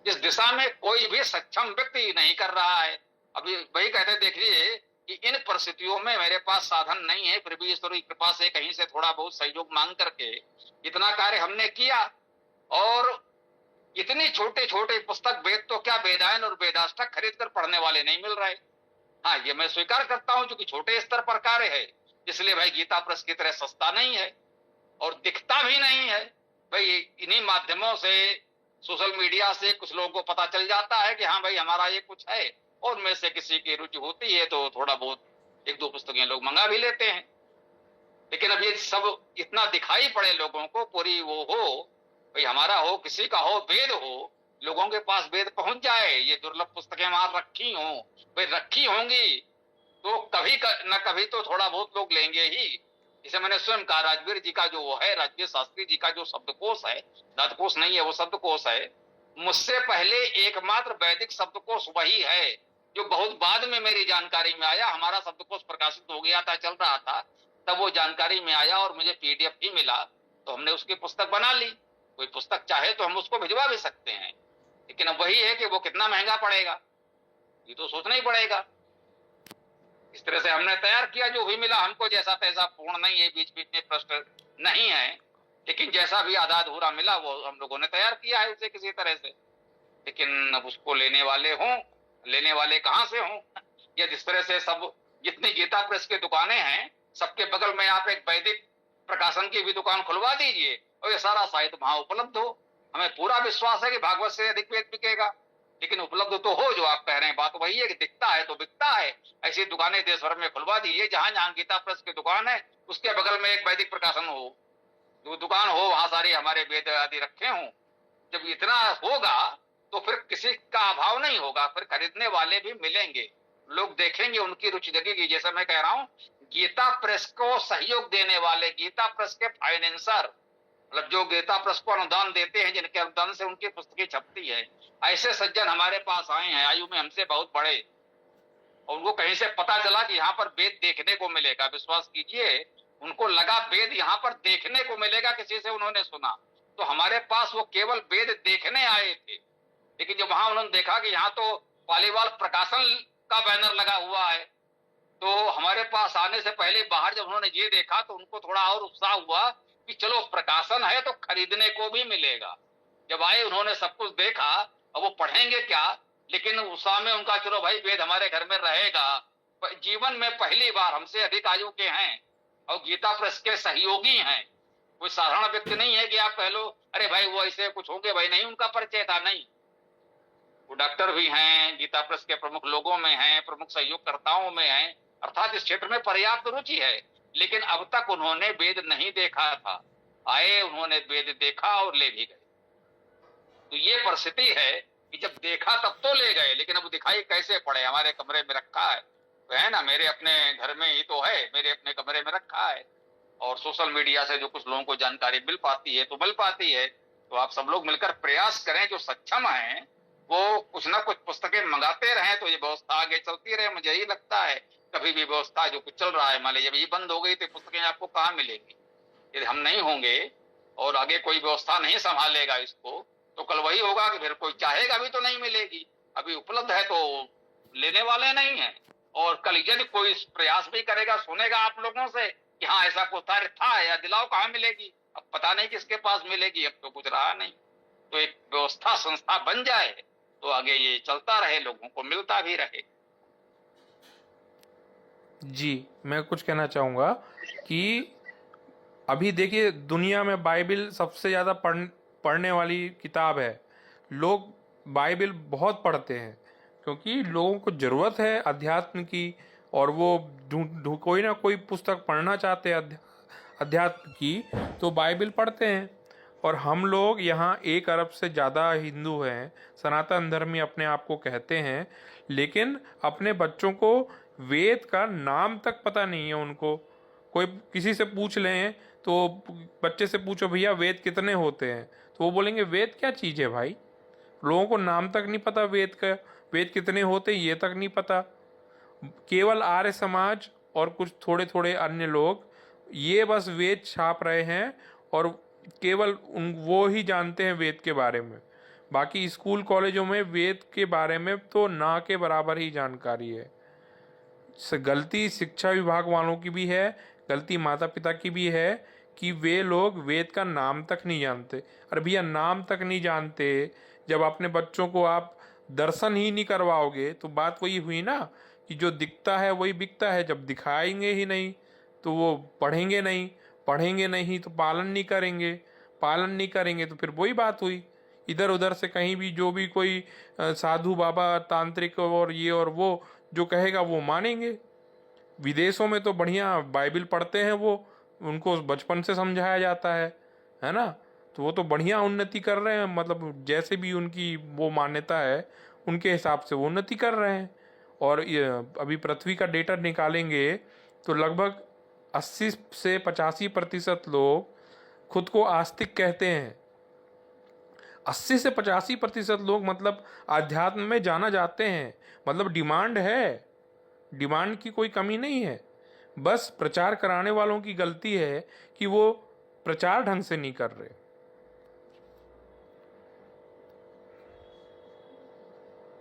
इस दिशा में कोई भी सक्षम व्यक्ति नहीं कर रहा है। अभी वही कहते देखिए कि इन परिस्थितियों में मेरे पास साधन नहीं है, फिर भी ईश्वर की कृपा से कहीं से थोड़ा बहुत सहयोग मांग करके इतना कार्य हमने किया। और इतनी छोटे छोटे पुस्तक, वेद तो क्या वेदायन और वेदाष्टक खरीद कर पढ़ने वाले नहीं मिल रहे। हाँ, ये मैं स्वीकार करता हूं क्योंकि छोटे स्तर पर कार्य है, इसलिए भाई गीता प्रेस की तरह सस्ता नहीं है और दिखता भी नहीं है। भाई इन्हीं माध्यमों से, सोशल मीडिया से कुछ लोगों को पता चल जाता है कि हाँ भाई हमारा ये कुछ है, और में से किसी की रुचि होती है तो थोड़ा बहुत एक दो पुस्तकें लोग मंगा भी लेते हैं। लेकिन अब ये सब इतना दिखाई पड़े लोगों को, पूरी वो हो भाई हमारा हो, किसी का हो, वेद हो, लोगों के पास वेद पहुंच जाए, ये दुर्लभ पुस्तकें वहां रखी हो, भाई रखी होंगी तो कभी न कभी तो थोड़ा बहुत लोग लेंगे ही। इसे मैंने स्वयं कहा, राजवीर जी का जो वो है, राजवीर शास्त्री जी का जो शब्दकोश है, दातकोश नहीं है वो शब्दकोश है, मुझसे पहले एकमात्र वैदिक शब्दकोश वही है जो बहुत बाद में मेरी जानकारी में आया। हमारा शब्दकोश प्रकाशित हो गया था, चल रहा था, तब वो जानकारी में आया और मुझे पीडीएफ ही मिला तो हमने उसकी पुस्तक बना ली। कोई पुस्तक चाहे तो हम उसको भिजवा भी सकते हैं, लेकिन अब वही है कि वो कितना महंगा पड़ेगा ये तो सोचना ही पड़ेगा। इस तरह से हमने तैयार किया, जो भी मिला हमको जैसा तैसा, पूर्ण नहीं है, बीच बीच में प्रश्न नहीं है, लेकिन जैसा भी आधा अधूरा मिला वो हम लोगों ने तैयार किया है उसे किसी तरह से। लेकिन अब उसको लेने वाले हों, लेने वाले कहां से हों? या जिस तरह से सब जितनी गीता प्रेस की दुकानें हैं, सबके बगल में आप एक वैदिक प्रकाशन की भी दुकान खुलवा दीजिए और ये सारा साहित्य वहां उपलब्ध हो। हमें पूरा विश्वास है कि भागवत से अधिक वेद बिकेगा, लेकिन उपलब्ध तो हो। जो आप कह रहे हैं बात वही है कि दिखता है तो बिकता है। ऐसी दुकानें देश भर में खुलवा दीजिए, जहां जहां गीता प्रेस की दुकान है उसके बगल में एक वैदिक प्रकाशन हो, जो दुकान हो वहां सारे हमारे वेद आदि रखे हों। जब इतना होगा तो फिर किसी का अभाव नहीं होगा, फिर खरीदने वाले भी मिलेंगे, लोग देखेंगे, उनकी रुचि जगेगी। जैसा मैं कह रहा हूं, गीता प्रेस को सहयोग देने वाले, गीता प्रेस के फाइनेंसर, मतलब जो गीता प्रेस को अनुदान देते हैं, जिनके अनुदान से उनकी पुस्तकें छपती है, ऐसे सज्जन हमारे पास आए हैं, आयु में हमसे बहुत बड़े, और उनको कहीं से पता चला कि यहाँ पर वेद देखने को मिलेगा। विश्वास कीजिए, उनको लगा वेद यहाँ पर देखने को मिलेगा, किसी से उन्होंने सुना, तो हमारे पास वो केवल वेद देखने आए थे। लेकिन जब वहां उन्होंने देखा कि यहाँ तो पालीवाल प्रकाशन का बैनर लगा हुआ है, तो हमारे पास आने से पहले बाहर जब उन्होंने ये देखा तो उनको थोड़ा और उत्साह हुआ कि चलो प्रकाशन है तो खरीदने को भी मिलेगा। जब आए उन्होंने सब कुछ देखा, अब वो पढ़ेंगे क्या, लेकिन उत्साह में उनका चलो भाई वेद हमारे घर में रहेगा। जीवन में पहली बार हमसे अधिक आयु के हैं और गीता प्रेस के सहयोगी हैं, कोई साधारण व्यक्ति नहीं है कि आप कह लो अरे भाई वो ऐसे कुछ होंगे, भाई नहीं, उनका परिचय था, नहीं, वो डॉक्टर भी हैं, गीता प्रेस के प्रमुख लोगों में हैं, प्रमुख सहयोगकर्ताओं में हैं, अर्थात इस क्षेत्र में पर्याप्त रुचि है। लेकिन अब तक उन्होंने वेद नहीं देखा था, आए उन्होंने वेद देखा और ले भी गए। तो ये परिस्थिति है कि जब देखा तब तो ले गए, लेकिन अब दिखाई कैसे पड़े, हमारे कमरे में रखा है तो है ना, मेरे अपने घर में ही तो है, मेरे अपने कमरे में रखा है, और सोशल मीडिया से जो कुछ लोगों को जानकारी मिल पाती है तो मिल पाती है। तो आप सब लोग मिलकर प्रयास करें, जो सक्षम हैं वो कुछ ना कुछ पुस्तकें मंगाते रहें तो ये व्यवस्था आगे चलती रहे। मुझे यही लगता है कभी भी व्यवस्था जो कुछ चल रहा है, मान लीजिए जब ये बंद हो गई तो पुस्तकें आपको कहाँ मिलेंगी? यदि हम नहीं होंगे और आगे कोई व्यवस्था नहीं संभालेगा इसको, तो कल वही होगा कि फिर कोई चाहेगा भी तो नहीं मिलेगी। अभी उपलब्ध है तो लेने वाले नहीं है, और कल यदि कोई प्रयास भी करेगा, सुनेगा आप लोगों से कि हाँ ऐसा कुछ था या दिलाओ, कहाँ मिलेगी? अब पता नहीं किसके पास मिलेगी, अब तो कुछ रहा नहीं। तो एक व्यवस्था संस्था बन जाए तो आगे ये चलता रहे, लोगों को मिलता भी रहे। जी, मैं कुछ कहना चाहूँगा कि अभी देखिए दुनिया में बाइबिल सबसे ज़्यादा पढ़ने वाली किताब है। लोग बाइबिल बहुत पढ़ते हैं क्योंकि लोगों को ज़रूरत है अध्यात्म की, और वो कोई ना कोई पुस्तक पढ़ना चाहते हैं अध्यात्म की, तो बाइबिल पढ़ते हैं। और हम लोग यहाँ 1 अरब से ज़्यादा हिंदू हैं, सनातन धर्मी अपने आप को कहते हैं, लेकिन अपने बच्चों को वेद का नाम तक पता नहीं है उनको। कोई किसी से पूछ लें तो बच्चे से पूछो भैया वेद कितने होते हैं, तो वो बोलेंगे वेद क्या चीज़ है भाई, लोगों को नाम तक नहीं पता वेद का, वेद कितने होते हैं ये तक नहीं पता। केवल आर्य समाज और कुछ थोड़े थोड़े अन्य लोग ये बस वेद छाप रहे हैं, और केवल वो ही जानते हैं वेद के बारे में। बाकी स्कूल कॉलेजों में वेद के बारे में तो ना के बराबर ही जानकारी है। गलती शिक्षा विभाग वालों की भी है, गलती माता पिता की भी है कि वे लोग वेद का नाम तक नहीं जानते। अरे भैया नाम तक नहीं जानते, जब अपने बच्चों को आप दर्शन ही नहीं करवाओगे तो बात वही हुई ना कि जो दिखता है वही बिकता है। जब दिखाएंगे ही नहीं तो वो पढ़ेंगे नहीं, पढ़ेंगे नहीं तो पालन नहीं करेंगे, पालन नहीं करेंगे तो फिर वही बात हुई, इधर उधर से कहीं भी जो भी कोई साधु बाबा तांत्रिक और ये और वो जो कहेगा वो मानेंगे। विदेशों में तो बढ़िया बाइबिल पढ़ते हैं वो, उनको बचपन से समझाया जाता है ना, तो वो तो बढ़िया उन्नति कर रहे हैं, मतलब जैसे भी उनकी वो मान्यता है उनके हिसाब से वो उन्नति कर रहे हैं। और ये अभी पृथ्वी का डेटा निकालेंगे तो लगभग 80 से 85% लोग खुद को आस्तिक कहते हैं। 80 से 85% लोग मतलब आध्यात्म में जाना जाते हैं, मतलब डिमांड है, डिमांड की कोई कमी नहीं है। बस प्रचार कराने वालों की गलती है कि वो प्रचार ढंग से नहीं कर रहे।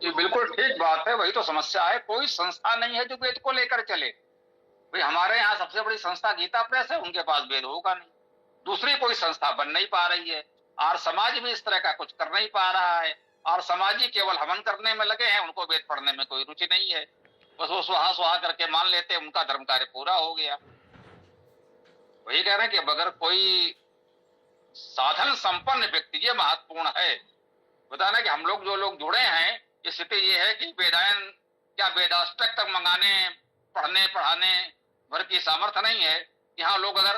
ये बिल्कुल ठीक बात है, वही तो समस्या है। कोई संस्था नहीं है जो वेद को लेकर चले। भाई हमारे यहाँ सबसे बड़ी संस्था गीता प्रेस है, उनके पास वेद होगा नहीं। दूसरी कोई संस्था बन नहीं पा रही है। और समाज भी इस तरह का कुछ कर नहीं पा रहा है। और समाजी केवल हवन करने में लगे हैं, उनको वेद पढ़ने में कोई रुचि नहीं है। बस वो सुहा सुहा करके मान लेते हैं उनका धर्म कार्य पूरा हो गया। वही कह रहे हैं कि अगर कोई साधन संपन्न व्यक्ति, ये महत्वपूर्ण है बताना कि हम लोग जो लोग जुड़े हैं, स्थिति ये है कि वेदायन क्या वेदाष्टक तक मंगाने पढ़ने पढ़ाने भर की सामर्थ्य नहीं है। यहाँ लोग अगर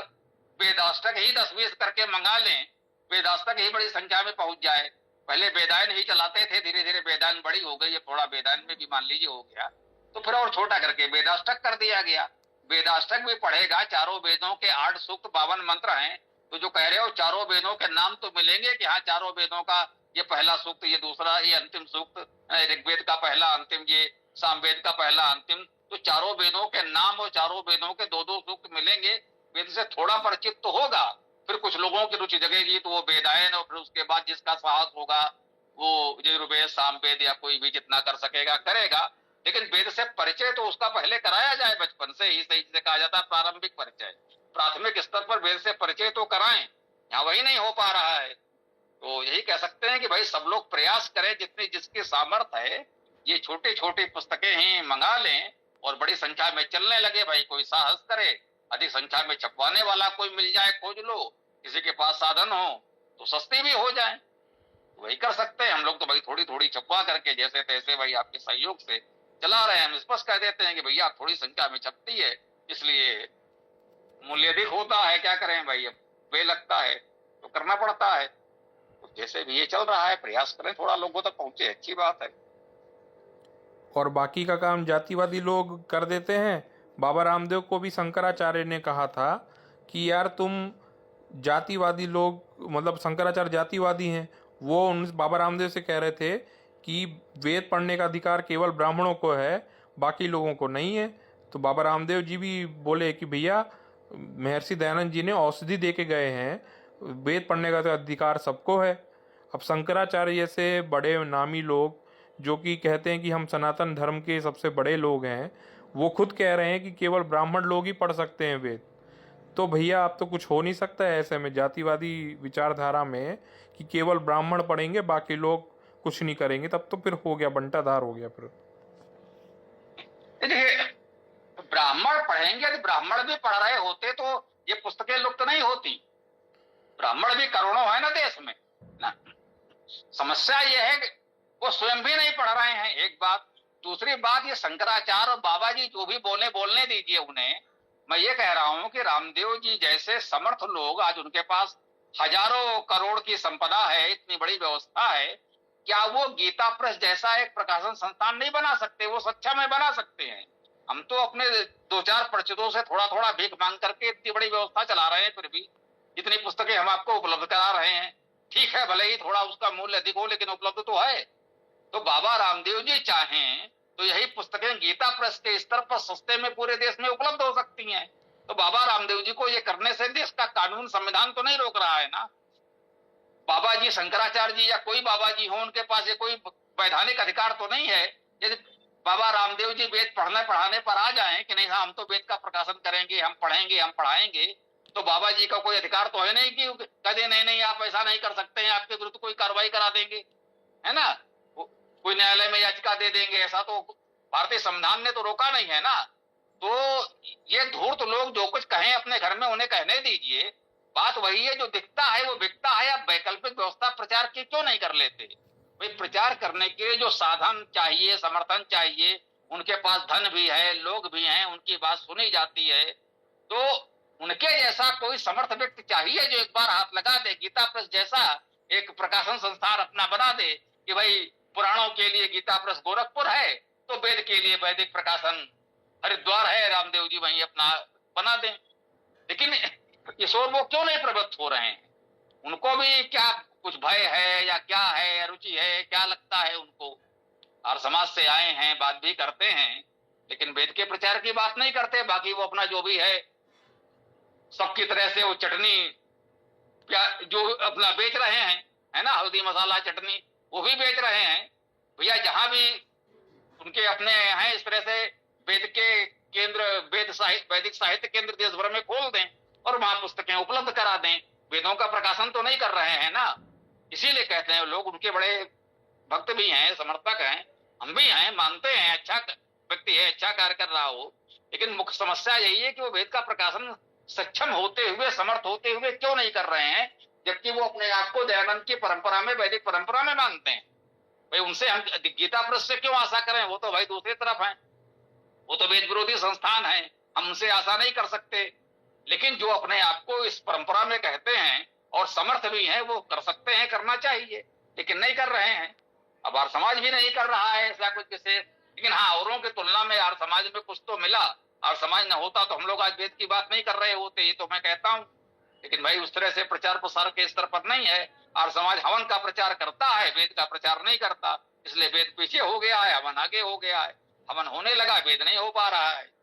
वेदाष्टक ही 10-20 करके मंगा लें, वेदाष्टक ही बड़ी संख्या में पहुंच जाए। पहले वेदायन ही चलाते थे, धीरे धीरे वेदायन बड़ी हो गई, थोड़ा वेदायन में भी मान लीजिए हो गया, तो फिर और छोटा करके वेदाष्टक कर दिया गया। वेदाष्टक भी पढ़ेगा, चारों वेदों के 8 सूक्त 52 मंत्र हैं, तो जो कह रहे हो चारों वेदों के नाम तो मिलेंगे कि हाँ चारों वेदों का ये पहला सूक्त, ये दूसरा, ये अंतिम सूक्त, ऋग्वेद का पहला अंतिम, ये सामवेद का पहला अंतिम, तो चारों वेदों के नाम और चारों वेदों के 2-2 सूक्त मिलेंगे। वेद से थोड़ा परिचित तो होगा, फिर कुछ लोगों की रुचि जगेगी तो वो वेदायन, और फिर उसके बाद जिसका साहस होगा वो यजुर्वेद सामवेद या कोई भी जितना कर सकेगा करेगा। लेकिन वेद से परिचय तो उसका पहले कराया जाए, बचपन से ही, सही से कहा जाता है प्रारंभिक परिचय, प्राथमिक स्तर पर वेद से परिचय तो कराएं। यहाँ वही नहीं हो पा रहा है। तो यही कह सकते हैं कि भाई सब लोग प्रयास करें, जितनी जिसकी सामर्थ्य है, ये छोटी छोटी पुस्तकें ही मंगा लें और बड़ी संख्या में चलने लगे। भाई कोई साहस करे, अधिक संख्या में छपवाने वाला कोई मिल जाए, खोज लो, किसी के पास साधन हो तो सस्ती भी हो जाए, वही कर सकते हैं हम लोग। तो भाई थोड़ी थोड़ी छपवा करके जैसे तैसे भाई आपके सहयोग से चला रहे हैं। हम स्पष्ट कह देते हैं कि भैया थोड़ी संख्या में छपती है, इसलिए मूल्य अधिक होता है, क्या करें भाई, अब वे लगता है तो करना पड़ता है। तो जैसे भी ये चल रहा है, प्रयास करें थोड़ा लोगों तक पहुंचे, अच्छी बात है। और बाकी का काम जातिवादी लोग कर देते हैं। बाबा रामदेव को भी शंकराचार्य ने कहा था कि यार तुम जातिवादी लोग, मतलब शंकराचार्य जातिवादी हैं, वो उन बाबा रामदेव से कह रहे थे कि वेद पढ़ने का अधिकार केवल ब्राह्मणों को है, बाकी लोगों को नहीं है। तो बाबा रामदेव जी भी बोले कि भैया महर्षि दयानंद जी ने औषधि दे के गए हैं, वेद पढ़ने का तो अधिकार सबको है। अब शंकराचार्य जैसे बड़े नामी लोग जो कि कहते हैं कि हम सनातन धर्म के सबसे बड़े लोग हैं, वो खुद कह रहे हैं कि केवल ब्राह्मण लोग ही पढ़ सकते हैं वेद। तो भैया अब तो कुछ हो नहीं सकता है ऐसे में, जातिवादी विचारधारा में, कि केवल ब्राह्मण पढ़ेंगे बाकी लोग कुछ नहीं करेंगे, तब तो फिर हो गया, बंटाधार हो गया फिर। देखिए, ब्राह्मण पढ़ेंगे, यदि ब्राह्मण भी पढ़ रहे होते तो ये पुस्तकें लुप्त नहीं होती। ब्राह्मण भी करोड़ों है ना देश में ना। समस्या ये है कि वो स्वयं भी नहीं पढ़ रहे हैं, एक बात। दूसरी बात, ये शंकराचार्य और बाबा जी जो भी बोलने दीजिए उन्हें। मैं ये कह रहा हूं कि रामदेव जी जैसे समर्थ लोग, आज उनके पास हजारों करोड़ की संपदा है, इतनी बड़ी व्यवस्था है, क्या वो गीता प्रेस जैसा एक प्रकाशन संस्थान नहीं बना सकते? वो सच्चा में बना सकते हैं। हम तो अपने 2-4 परिचितों से थोड़ा थोड़ा भीख मांग करके इतनी बड़ी व्यवस्था चला रहे हैं, फिर भी इतनी पुस्तकें हम आपको उपलब्ध करा रहे हैं। ठीक है, भले ही थोड़ा उसका मूल्य अधिक हो, लेकिन उपलब्ध तो है। तो बाबा रामदेव जी चाहें तो यही पुस्तकें गीता प्रेस के स्तर पर सस्ते में पूरे देश में उपलब्ध हो सकती हैं। तो बाबा रामदेव जी को ये करने से देश का कानून संविधान तो नहीं रोक रहा है ना। बाबा जी, शंकराचार्य जी या कोई बाबा जी हो, उनके पास ये कोई वैधानिक अधिकार तो नहीं है। यदि बाबा रामदेव जी वेद पढ़ने पढ़ाने पर आ जाएं कि नहीं, हम तो वेद का प्रकाशन करेंगे, हम पढ़ेंगे, हम पढ़ाएंगे, तो बाबा जी का कोई अधिकार तो है नहीं कि कहे नहीं नहीं आप ऐसा नहीं कर सकते हैं, आपके विरुद्ध कोई कार्रवाई करा देंगे, है ना, कोई न्यायालय में याचिका दे देंगे। ऐसा तो भारतीय संविधान ने तो रोका नहीं है ना। तो ये धूर्त लोग जो कुछ कहें अपने घर में उन्हें कहने दीजिए। बात वही है, जो दिखता है वो बिकता है। आप वैकल्पिक व्यवस्था प्रचार की क्यों नहीं कर लेते? भाई, प्रचार करने के जो साधन चाहिए, समर्थन चाहिए, उनके पास धन भी है, लोग भी हैं, उनकी बात सुनी जाती है। तो उनके जैसा कोई समर्थ व्यक्ति चाहिए जो एक बार हाथ लगा दे, गीता प्रेस जैसा एक प्रकाशन संस्थान अपना बना दे कि भाई पुराणों के लिए गीता प्रेस गोरखपुर है, तो वेद के लिए वैदिक प्रकाशन हरिद्वार है, रामदेव जी वहीं अपना बना दें। लेकिन इस ओर वो क्यों नहीं प्रवृत्त हो रहे हैं? उनको भी क्या कुछ भय है या क्या है, या रुचि है, क्या लगता है उनको? और समाज से आए हैं, बात भी करते हैं, लेकिन वेद के प्रचार की बात नहीं करते। बाकी वो अपना जो भी है सबकी तरह से वो चटनी जो अपना बेच रहे हैं, है ना, हल्दी मसाला चटनी, वो भी बेच रहे हैं। भैया, जहां भी उनके अपने हैं, इस तरह से वेद के केंद्र, वैदिक साहित्य केंद्र देश भर में खोल दें और वहां पुस्तकें उपलब्ध करा दें। वेदों का प्रकाशन तो नहीं कर रहे हैं ना, इसीलिए कहते हैं लोग। उनके बड़े भक्त भी हैं, समर्थक हैं, हम भी हैं, मानते हैं अच्छा व्यक्ति है, अच्छा कार्य कर रहा हो। लेकिन मुख्य समस्या यही है कि वो वेद का प्रकाशन सक्षम होते हुए, समर्थ होते हुए क्यों नहीं कर रहे हैं, जबकि वो अपने आप को दयानंद की परंपरा में, वैदिक परंपरा में मानते हैं। भाई, उनसे हम गीता प्रेस से क्यों आशा करें? वो तो भाई दूसरी तरफ है, वो तो वेद विरोधी संस्थान है, हम उनसे आशा नहीं कर सकते। लेकिन जो अपने आप को इस परंपरा में कहते हैं और समर्थ भी हैं, वो कर सकते हैं, करना चाहिए, लेकिन नहीं कर रहे हैं। अब आर्य समाज भी नहीं कर रहा है ऐसा कुछ किसे। लेकिन हाँ, औरों की तुलना में आर्य समाज में कुछ तो मिला। आर्य समाज न होता तो हम लोग आज वेद की बात नहीं कर रहे होते, ये तो मैं कहता हूं। लेकिन भाई, उस तरह से प्रचार प्रसार के स्तर पर नहीं है। आर्य समाज हवन का प्रचार करता है, वेद का प्रचार नहीं करता, इसलिए वेद पीछे हो गया है, हवन आगे हो गया है। हवन होने लगा, वेद नहीं हो पा रहा है।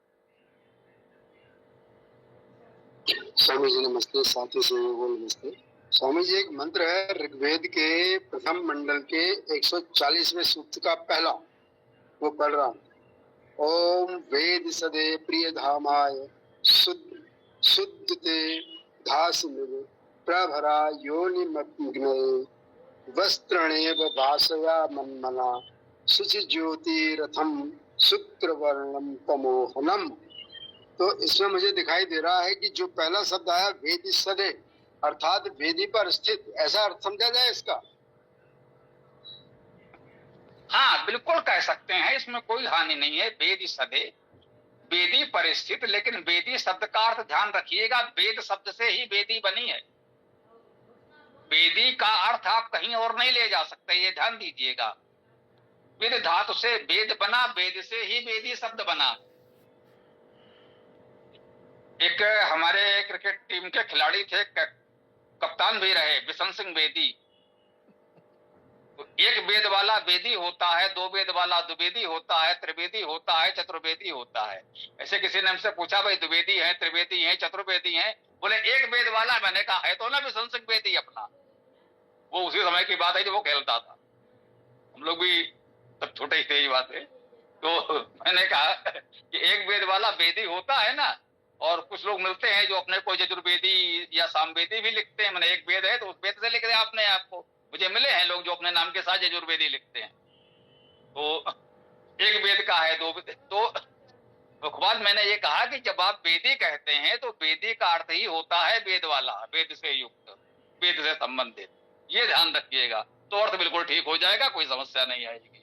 स्वामी जी नमस्ते, साथी से नमस्ते। स्वामी जी, एक मंत्र है ऋग्वेद के प्रथम मंडल के 140वें सूक्त का पहला, वो पढ़ रहा हूँ। ओम वेद सदे प्रिय धामाय शुद्ध ते धास प्रभरा योनिमग्नये वस्त्रणेव भासया मन्मना शुचि ज्योति रथम शुक्रवर्णम तमोहनम। तो इसमें मुझे दिखाई दे रहा है कि जो पहला शब्द आया वेदी सदे, अर्थात वेदी पर स्थित, ऐसा अर्थ समझा जाए इसका? हाँ, बिल्कुल कह सकते हैं, इसमें कोई हानि नहीं है। वेदी सदे, वेदी पर स्थित। लेकिन वेदी शब्द का अर्थ ध्यान रखिएगा, वेद शब्द से ही वेदी बनी है। वेदी का अर्थ आप कहीं और नहीं ले जा सकते, ये ध्यान दीजिएगा। वेद धातु से वेद बना, वेद से ही वेदी शब्द बना। एक हमारे क्रिकेट टीम के खिलाड़ी थे, कप्तान भी रहे, बिशन सिंह बेदी। एक वेद वाला वेदी होता है, दो वेद वाला द्विवेदी होता है, त्रिवेदी होता है, चतुर्वेदी होता है। ऐसे किसी ने हमसे पूछा, भाई द्विवेदी है, त्रिवेदी है, चतुर्वेदी है? बोले एक वेद वाला। मैंने कहा है तो ना बिशन सिंह बेदी अपना। वो उसी समय की बात है जब वो खेलता था, हम लोग भी तब छोटे ही थे, ये बात है। तो मैंने कहा कि एक वेद वाला वेदी होता है ना, और कुछ लोग मिलते हैं जो अपने को यजुर्वेदी या सामवेदी भी लिखते हैं। मैंने एक वेद है तो उस वेद से लिख दिया आपने आपको। मुझे मिले हैं लोग जो अपने नाम के साथ यजुर्वेदी लिखते हैं। तो एक वेद का है, दो वेद। तो मुखबाज मैंने ये कहा कि जब आप वेदी कहते हैं तो वेदी का अर्थ ही होता है वेद वाला, वेद से युक्त, वेद से संबंधित। ये ध्यान रखिएगा, तो अर्थ बिल्कुल ठीक हो जाएगा, कोई समस्या नहीं आएगी।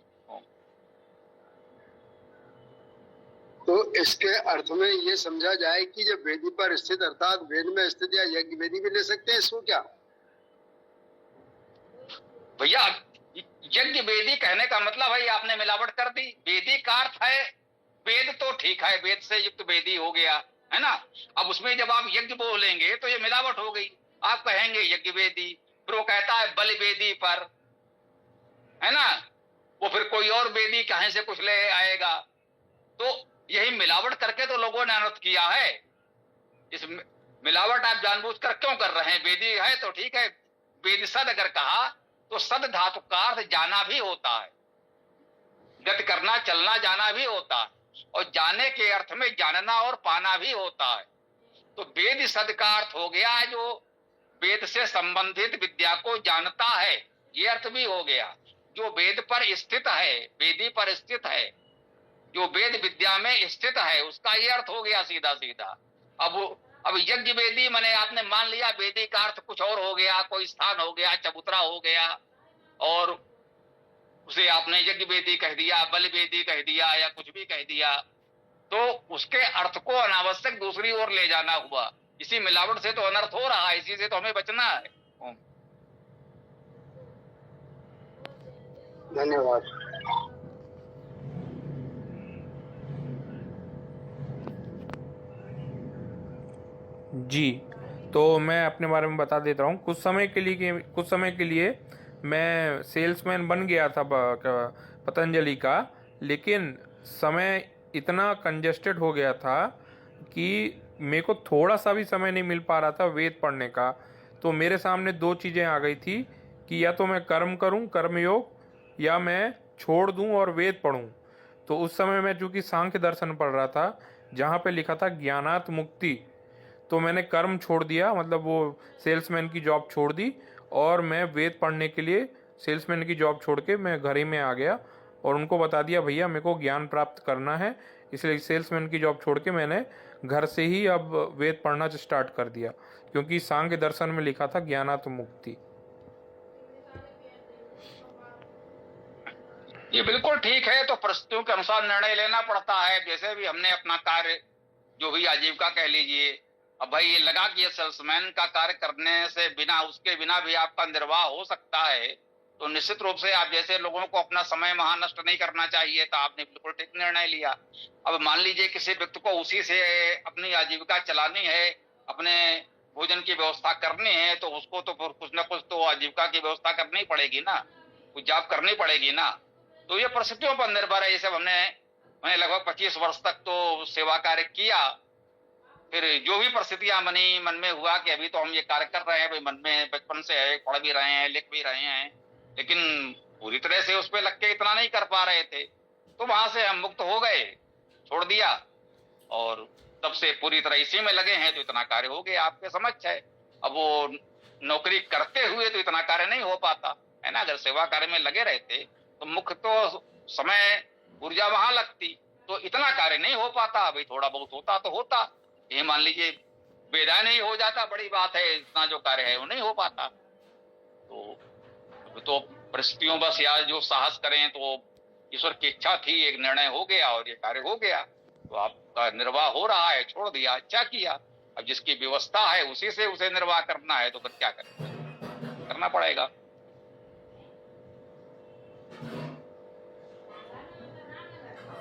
तो इसके अर्थ में ये समझा जाए कि जब वेदी पर स्थित अर्थात वेद में स्थित या यज्ञ वेदी भी ले सकते हैं इसको क्या? भैया यज्ञ वेदी कहने का मतलब है आपने मिलावट कर दी। वेदी का अर्थ है वेद, तो ठीक है, वेद से युक्त वेदी हो गया, है ना। अब उसमें जब आप यज्ञ बोलेंगे तो ये मिलावट हो गई। आप कहेंगे यज्ञ वेदी, फिर वो कहता है बल वेदी पर, है ना, वो फिर कोई और वेदी कहीं से कुछ ले आएगा। तो यही मिलावट करके तो लोगों ने अनर्थ किया है। इस मिलावट आप जानबूझकर क्यों कर रहे हैं? वेदी है तो ठीक है, वेद सद अगर कहा तो सद धातु का अर्थ जाना भी होता है, गति करना, चलना, जाना भी होता है, और जाने के अर्थ में जानना और पाना भी होता है। तो वेद सद का अर्थ हो गया जो वेद से संबंधित विद्या को जानता है, ये अर्थ भी हो गया। जो वेद पर स्थित है, वेदी पर स्थित है, जो वेद विद्या में स्थित है, उसका ये अर्थ हो गया सीधा सीधा। अब यज्ञ वेदी माने आपने मान लिया वेदी का अर्थ कुछ और हो गया, कोई स्थान हो गया, चबूतरा हो गया, और उसे आपने यज्ञ वेदी कह दिया, बल वेदी कह दिया, या कुछ भी कह दिया, तो उसके अर्थ को अनावश्यक दूसरी ओर ले जाना हुआ। इसी मिलावट से तो अनर्थ हो रहा है, इसी से तो हमें बचना है। धन्यवाद। जी, तो मैं अपने बारे में बता देता हूँ। कुछ समय के लिए मैं सेल्समैन बन गया था पतंजलि का, लेकिन समय इतना कंजेस्टेड हो गया था कि मेरे को थोड़ा सा भी समय नहीं मिल पा रहा था वेद पढ़ने का। तो मेरे सामने दो चीज़ें आ गई थी कि या तो मैं कर्म करूं, कर्मयोग, या मैं छोड़ दूं और वेद पढ़ूं। तो उस समय मैं चूँकि सांख्य दर्शन पढ़ रहा था जहाँ पे लिखा था ज्ञानात मुक्ति, तो मैंने कर्म छोड़ दिया, मतलब वो सेल्समैन की जॉब छोड़ दी, और मैं वेद पढ़ने के लिए सेल्समैन की जॉब छोड़ के मैं घर ही में आ गया और उनको बता दिया भैया मेरे को ज्ञान प्राप्त करना है, इसलिए सेल्समैन की जॉब छोड़ के मैंने घर से ही अब वेद पढ़ना स्टार्ट कर दिया, क्योंकि सांख्य दर्शन में लिखा था ज्ञानात मुक्ति। ये बिल्कुल ठीक है। तो परिस्थितियों के अनुसार निर्णय लेना पड़ता है। जैसे भी हमने अपना कार्य जो भी आजीविका कह लीजिए, अब भाई ये लगा कि ये सेल्समैन का कार्य करने से बिना, उसके बिना भी आपका निर्वाह हो सकता है, तो निश्चित रूप से आप जैसे लोगों को अपना समय वहां नष्ट नहीं करना चाहिए, तो आपने बिल्कुल ठीक निर्णय लिया। अब मान लीजिए किसी व्यक्ति को उसी से अपनी आजीविका चलानी है, अपने भोजन की व्यवस्था करनी है, तो उसको तो कुछ ना कुछ तो आजीविका की व्यवस्था करनी पड़ेगी ना, कुछ जॉब करनी पड़ेगी ना। तो ये परिस्थितियों पर निर्भर है। ये सब मैंने लगभग 25 वर्ष तक तो सेवा कार्य किया। फिर जो भी परिस्थितियां बनी, मन में हुआ कि अभी तो हम ये कार्य कर रहे हैं, भाई मन में बचपन से है, पढ़ भी रहे हैं, लिख भी रहे हैं, लेकिन पूरी तरह से उस पर लग के इतना नहीं कर पा रहे थे, तो वहां से हम मुक्त हो गए, छोड़ दिया, और तब से पूरी तरह इसी में लगे हैं, तो इतना कार्य हो गया आपके समझ है। अब वो नौकरी करते हुए तो इतना कार्य नहीं हो पाता है ना। अगर सेवा कार्य में लगे रहते तो मुख्य तो समय, ऊर्जा वहां लगती, तो इतना कार्य नहीं हो पाता। अभी थोड़ा बहुत होता तो होता, ये मान लीजिए बेदा नहीं हो जाता, बड़ी बात है, इतना जो कार्य है वो नहीं हो पाता। तो परिस्थितियों बस यार जो साहस करें, तो ईश्वर की इच्छा थी, एक निर्णय हो गया और ये कार्य हो गया, तो आपका निर्वाह हो रहा है, छोड़ दिया, अच्छा किया। अब जिसकी व्यवस्था है उसी से उसे निर्वाह करना है, तो फिर क्या करें, करना पड़ेगा।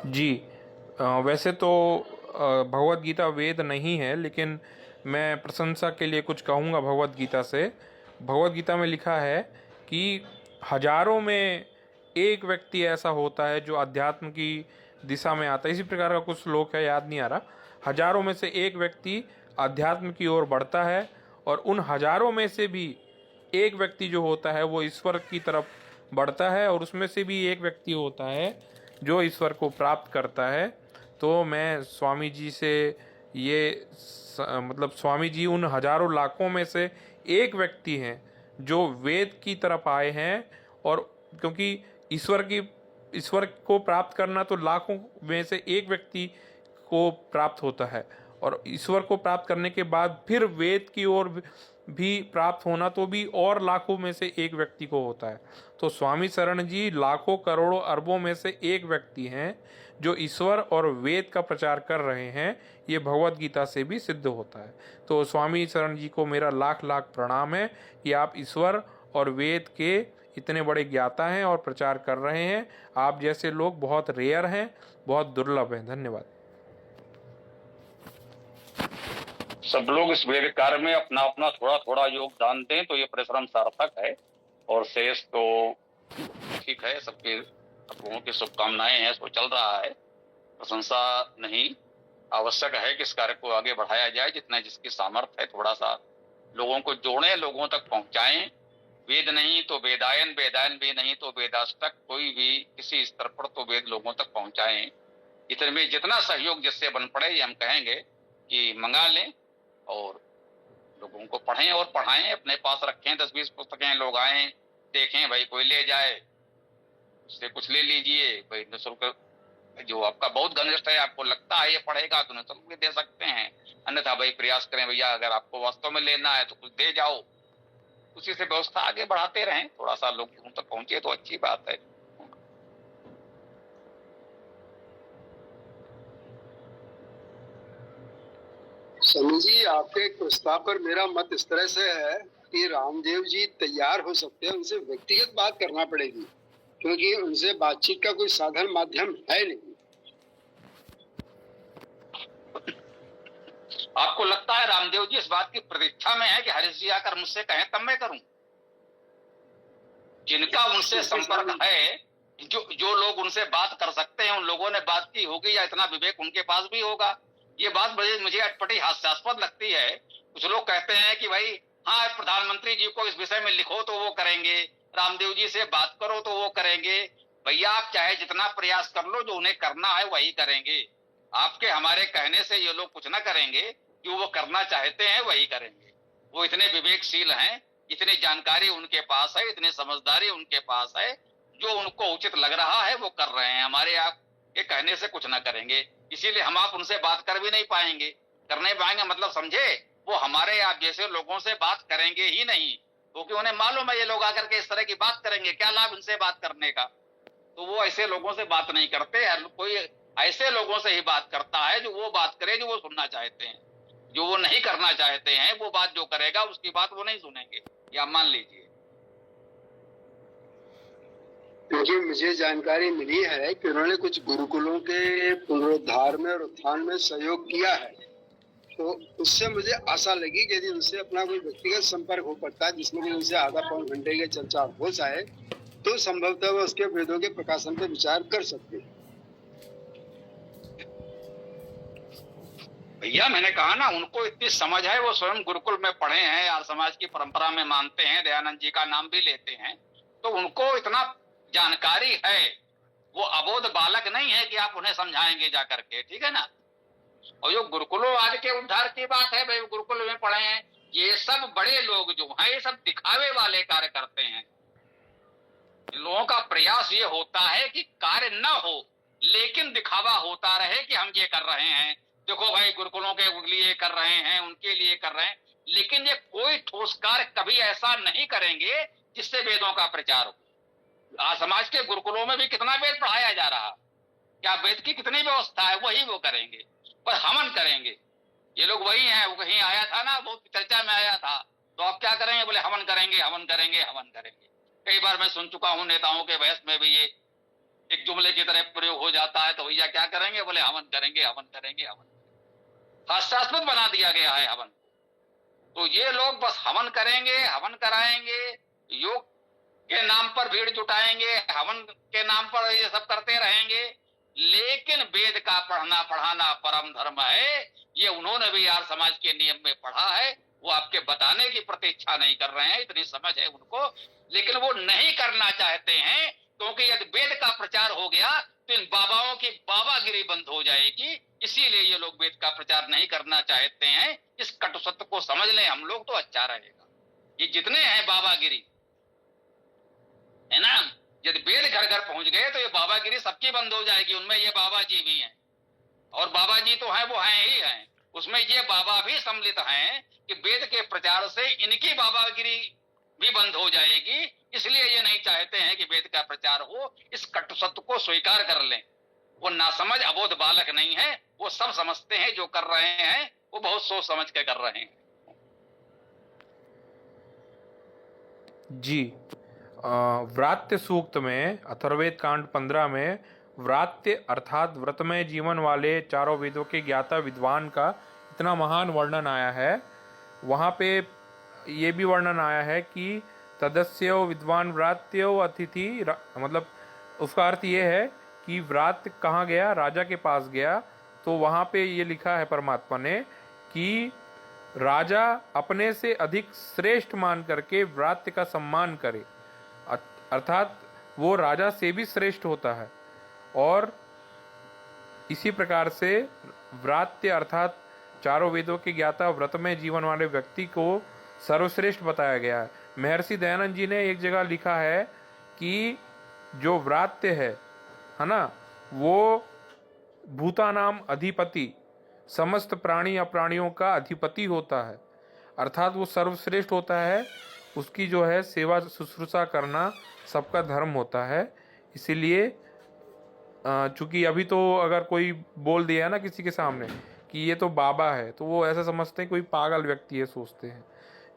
जी, वैसे तो भगवत गीता वेद नहीं है, लेकिन मैं प्रशंसा के लिए कुछ कहूँगा भगवत गीता से। भगवत गीता में लिखा है कि हजारों में एक व्यक्ति ऐसा होता है जो अध्यात्म की दिशा में आता है, इसी प्रकार का कुछ श्लोक है, याद नहीं आ रहा। हजारों में से एक व्यक्ति अध्यात्म की ओर बढ़ता है, और उन हजारों में से भी एक व्यक्ति जो होता है वो ईश्वर की तरफ बढ़ता है, और उसमें से भी एक व्यक्ति होता है जो ईश्वर को प्राप्त करता है। तो मैं स्वामी जी से मतलब स्वामी जी उन हजारों लाखों में से एक व्यक्ति हैं जो वेद की तरफ आए हैं। और क्योंकि ईश्वर को प्राप्त करना तो लाखों में से एक व्यक्ति को प्राप्त होता है, और ईश्वर को प्राप्त करने के बाद फिर वेद की ओर भी प्राप्त होना तो भी और लाखों में से एक व्यक्ति को होता है। तो स्वामी शरण जी लाखों करोड़ों अरबों में से एक व्यक्ति हैं जो ईश्वर और वेद का प्रचार कर रहे हैं। ये भगवत गीता से भी सिद्ध होता है। तो स्वामी शरण जी को मेरा लाख लाख प्रणाम है कि आप ईश्वर और वेद के इतने बड़े ज्ञाता हैं और प्रचार कर रहे हैं। आप जैसे लोग बहुत रेयर हैं, बहुत दुर्लभ हैं। धन्यवाद। सब लोग इस वेद कार्य में अपना अपना थोड़ा थोड़ा योगदान दें तो ये परिश्रम सार्थक है, और शेष तो ठीक है, सबके लोगों की शुभकामनाएं हैं, सो चल रहा है। प्रशंसा नहीं, आवश्यक है कि इस कार्य को आगे बढ़ाया जाए, जितना जिसकी सामर्थ्य है थोड़ा सा लोगों को जोड़ें, लोगों तक पहुंचाएं। वेद नहीं तो वेदायन, वेदायन भी नहीं तो वेदाष्टक, कोई भी किसी स्तर पर तो वेद लोगों तक पहुंचाएं। इतने में जितना सहयोग जिससे बन पड़े ये हम कहेंगे कि मंगा लें और लोगों को पढ़ें और पढ़ाएं, अपने पास रखें। 10-20 पुस्तकें, लोग आए देखें, भाई कोई ले जाए उससे कुछ ले लीजिए, भाई निःशुल्क जो आपका बहुत घनिष्ठ है, आपको लगता है ये पढ़ेगा तो निःशुल्क भी दे सकते हैं। अन्यथा भाई प्रयास करें भैया, अगर आपको वास्तव में लेना है तो कुछ दे जाओ। उसी से व्यवस्था आगे बढ़ाते रहें, थोड़ा सा लोग तक पहुंचे तो अच्छी बात है। स्वामी जी, आपके एक प्रस्ताव पर मेरा मत इस तरह से है कि रामदेव जी तैयार हो सकते हैं, उनसे व्यक्तिगत बात करना पड़ेगी, क्योंकि उनसे बातचीत का कोई साधन माध्यम है नहीं। आपको लगता है रामदेव जी इस बात की प्रतीक्षा में है कि हरीश जी आकर मुझसे कहें तब मैं करूं? जिनका उनसे संपर्क है, जो लोग उनसे बात कर सकते हैं, उन लोगों ने बात की होगी, या इतना विवेक उनके पास भी होगा। ये बात मुझे अटपटी हास्यास्पद लगती है। कुछ लोग कहते हैं कि भाई हाँ, प्रधानमंत्री जी को इस विषय में लिखो तो वो करेंगे, रामदेव जी से बात करो तो वो करेंगे। भैया आप चाहे जितना प्रयास कर लो, जो उन्हें करना है वही करेंगे। आपके हमारे कहने से ये लोग कुछ ना करेंगे, जो वो करना चाहते हैं वही करेंगे। वो इतने विवेकशील हैं, इतनी जानकारी उनके पास है, इतनी समझदारी उनके पास है, जो उनको उचित लग रहा है वो कर रहे हैं। हमारे आप के कहने से कुछ ना करेंगे, इसीलिए हम आप उनसे बात कर भी नहीं पाएंगे। कर नहीं पाएंगे मतलब समझे, वो हमारे आप जैसे लोगों से बात करेंगे ही नहीं, क्योंकि उन्हें मालूम है ये लोग आकर के इस तरह की बात करेंगे, क्या लाभ इनसे बात करने का। तो वो ऐसे लोगों से बात नहीं करते। कोई ऐसे लोगों से ही बात करता है जो वो बात करे जो वो सुनना चाहते हैं। जो वो नहीं करना चाहते हैं, वो बात जो करेगा उसकी बात वो नहीं सुनेंगे, या मान लीजिए। क्योंकि मुझे जानकारी मिली है कि उन्होंने कुछ गुरुकुलों के पुनरुद्धार में और उत्थान में सहयोग किया है, तो उससे मुझे आशा लगी कि यदि उनसे अपना कोई व्यक्तिगत संपर्क हो पड़ता है, जिसमें कि उनसे आधा पौन घंटे की चर्चा हो जाए, तो संभवतः वो उसके वेदों के प्रकाशन पर विचार कर सकते हैं। भैया मैंने कहा ना, उनको इतनी समझ है, वो स्वयं गुरुकुल में पढ़े हैं, आर्य समाज की परंपरा में मानते हैं, दयानंद जी का नाम भी लेते हैं, तो उनको इतना जानकारी है। वो अबोध बालक नहीं है कि आप उन्हें समझाएंगे जाकर के, ठीक है ना। और जो गुरुकुलों आज के उद्धार की बात है, भाई गुरुकुल में पढ़े हैं, ये सब बड़े लोग जो हैं ये सब दिखावे वाले कार्य करते हैं। लोगों का प्रयास ये होता है कि कार्य न हो, लेकिन दिखावा होता रहे कि हम ये कर रहे हैं, देखो भाई गुरुकुलों के लिए कर रहे हैं, उनके लिए कर रहे हैं, लेकिन ये कोई ठोस कार्य कभी ऐसा नहीं करेंगे जिससे वेदों का प्रचार हो। आज समाज के गुरुकुलों में भी कितना वेद पढ़ाया जा रहा, क्या वेद की कितनी व्यवस्था है, वही वो करेंगे, पर हवन करेंगे। ये लोग वही हैं, वो कहीं आया था ना, बहुत चर्चा में आया था, तो आप क्या करेंगे, बोले हवन करेंगे, हवन करेंगे, हवन करेंगे। कई बार मैं सुन चुका हूं नेताओं के बहस में भी ये एक जुमले की तरह प्रयोग हो जाता है, तो भैया क्या करेंगे, बोले हवन करेंगे, हवन करेंगे, हवन। हास्यास्पद बना दिया गया है हवन। तो ये लोग बस हवन करेंगे, हवन कराएंगे, योग के नाम पर भीड़ जुटाएंगे, हवन के नाम पर ये सब करते रहेंगे, लेकिन वेद का पढ़ना पढ़ाना परम धर्म है, ये उन्होंने भी यार समाज के नियम में पढ़ा है। वो आपके बताने की प्रतीक्षा नहीं कर रहे हैं, इतनी समझ है उनको, लेकिन वो नहीं करना चाहते हैं, क्योंकि यदि वेद का प्रचार हो गया तो इन बाबाओं की बाबागिरी बंद हो जाएगी। इसीलिए ये लोग वेद का प्रचार नहीं करना चाहते हैं। इस कटु सत्य को समझ लें हम लोग तो अच्छा रहेगा। ये जितने हैं बाबागिरी, है ना, यदि वेद घर घर पहुंच गए तो ये बाबागिरी सबकी बंद हो जाएगी। उनमें ये बाबा जी भी हैं, और बाबा जी तो हैं, वो हैं ही हैं, उसमें ये बाबा भी सम्मिलित हैं कि वेद के प्रचार से इनकी बाबागिरी भी बंद हो जाएगी। इसलिए ये नहीं चाहते हैं कि वेद का प्रचार हो, इस कटु सत्य को स्वीकार कर लें। वो नासमझ अबोध बालक नहीं है, वो सब समझते हैं, जो कर रहे हैं वो बहुत सोच समझ के कर रहे हैं। जी, व्रात्य सूक्त में अथर्ववेद कांड 15 में व्रात्य अर्थात व्रतमय जीवन वाले चारों वेदों के ज्ञाता विद्वान का इतना महान वर्णन आया है। वहाँ पे ये भी वर्णन आया है कि तदस्यो विद्वान व्रात्यो अतिथि, मतलब उसका अर्थ ये है कि व्रात्य कहाँ गया, राजा के पास गया। तो वहाँ पे ये लिखा है परमात्मा ने कि राजा अपने से अधिक श्रेष्ठ मान करके व्रात्य का सम्मान करे, अर्थात वो राजा से भी श्रेष्ठ होता है। और इसी प्रकार से व्रात्य अर्थात चारों वेदों के ज्ञाता व्रतमय जीवन वाले व्यक्ति को सर्वश्रेष्ठ बताया गया है। महर्षि दयानंद जी ने एक जगह लिखा है कि जो व्रात्य है ना, वो भूतानाम अधिपति, समस्त प्राणी अप्राणियों का अधिपति होता है, अर्थात वो सर्वश्रेष्ठ होता है। उसकी जो है सेवा शुश्रूषा करना सबका धर्म होता है। इसीलिए चूंकि अभी तो अगर कोई बोल दिया ना किसी के सामने कि ये तो बाबा है, तो वो ऐसा समझते हैं कोई पागल व्यक्ति है, सोचते हैं,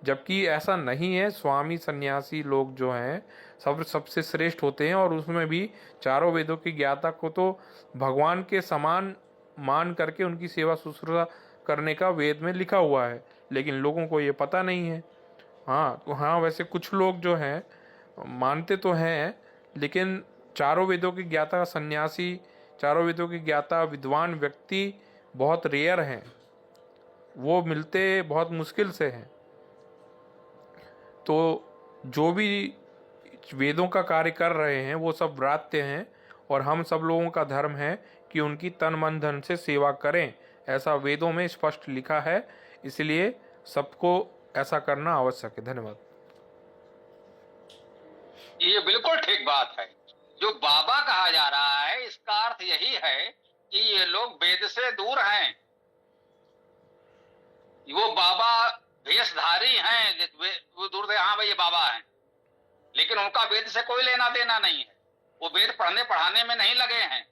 जबकि ऐसा नहीं है। स्वामी सन्यासी लोग जो हैं सबसे श्रेष्ठ होते हैं, और उसमें भी चारों वेदों की ज्ञाता को तो भगवान के समान मान करके उनकी सेवा शुश्रूषा करने का वेद में लिखा हुआ है, लेकिन लोगों को ये पता नहीं है। हाँ, वैसे कुछ लोग जो हैं मानते तो हैं, लेकिन चारों वेदों की ज्ञाता सन्यासी, चारों वेदों की ज्ञाता विद्वान व्यक्ति बहुत रेयर हैं, वो मिलते बहुत मुश्किल से हैं। तो जो भी वेदों का कार्य कर रहे हैं वो सब व्रात्य हैं, और हम सब लोगों का धर्म है कि उनकी तन मन धन से सेवा करें, ऐसा वेदों में स्पष्ट लिखा है। इसलिए सबको ऐसा करना आवश्यक है। धन्यवाद। ये बिल्कुल ठीक बात है। जो बाबा कहा जा रहा है इसका अर्थ यही है कि ये लोग वेद से दूर हैं। वो बाबा वेशधारी हैं, वो दूर से हाँ भाई ये बाबा हैं, लेकिन उनका वेद से कोई लेना देना नहीं है। वो वेद पढ़ने पढ़ाने में नहीं लगे हैं।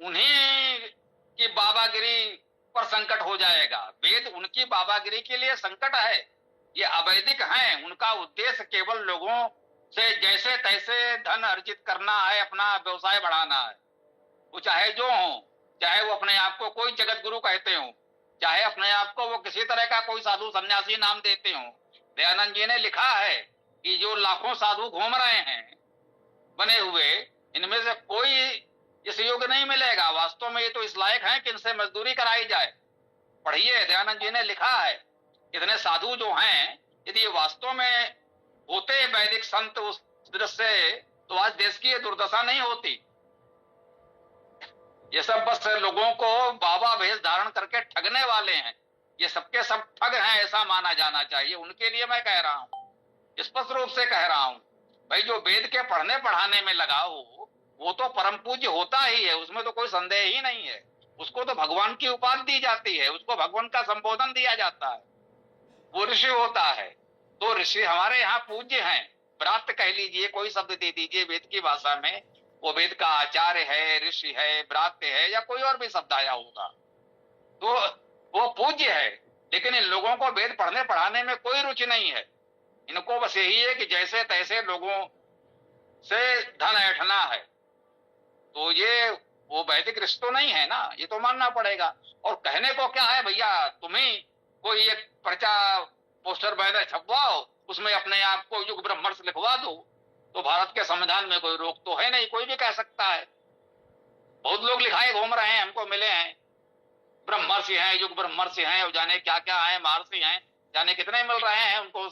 उन्हीं की बाबागिरी पर संकट हो जाएगा। वेद उनकी बाबागिरी के लिए संकट है। ये अवैदिक हैं, उनका उद्देश्य केवल लोगों से जैसे तैसे धन अर्जित करना है, अपना व्यवसाय बढ़ाना है। वो चाहे जो हो, चाहे वो अपने आप को कोई जगत गुरु कहते हो, चाहे अपने आप को वो किसी तरह का कोई साधु सन्यासी नाम देते हो। दयानंद जी ने लिखा है कि जो लाखों साधु घूम रहे हैं बने हुए, इनमें से कोई इस योग्य नहीं मिलेगा। वास्तव में ये तो इस लायक हैं कि इनसे मजदूरी कराई जाए। पढ़िए, दयानंद जी ने लिखा है, इतने साधु जो हैं, यदि ये वास्तव में होते वैदिक संत उस दृष्टि से, तो आज देश की ये दुर्दशा नहीं होती। ये सब बस लोगों को बाबा वेश धारण करके ठगने वाले हैं। ये सबके सब ठग हैं, ऐसा माना जाना चाहिए। उनके लिए मैं कह रहा हूं, स्पष्ट रूप से कह रहा हूं, भाई जो वेद के पढ़ने पढ़ाने में लगा हो वो तो परम पूज्य होता ही है, उसमें तो कोई संदेह ही नहीं है। उसको तो भगवान की उपाधि दी जाती है, उसको भगवान का संबोधन दिया जाता है, वो ऋषि होता है। तो ऋषि हमारे यहाँ पूज्य हैं। व्रात्य कह लीजिए, कोई शब्द दे दीजिए वेद की भाषा में, वो वेद का आचार्य है, ऋषि है, व्रात्य है, या कोई और भी शब्द आया होगा, तो वो पूज्य है। लेकिन इन लोगों को वेद पढ़ने पढ़ाने में कोई रुचि नहीं है। इनको बस यही है कि जैसे तैसे लोगों से धन ऐंठना है। तो ये वो वैदिक रिश्ता तो नहीं है ना, ये तो मानना पड़ेगा। और कहने को क्या है भैया, तुम्हें कोई एक पर्चा पोस्टर बैनर छपवाओ, उसमें अपने आप को युग ब्रह्मर्षि लिखवा दो, तो भारत के संविधान में कोई रोक तो है नहीं, कोई भी कह सकता है। बहुत लोग लिखाए घूम रहे हैं, हमको मिले हैं, ब्रह्मर्षि हैं, युग ब्रह्मर्षि हैं, और जाने क्या क्या है, महर्षि हैं, जाने कितने मिल रहे हैं। उनको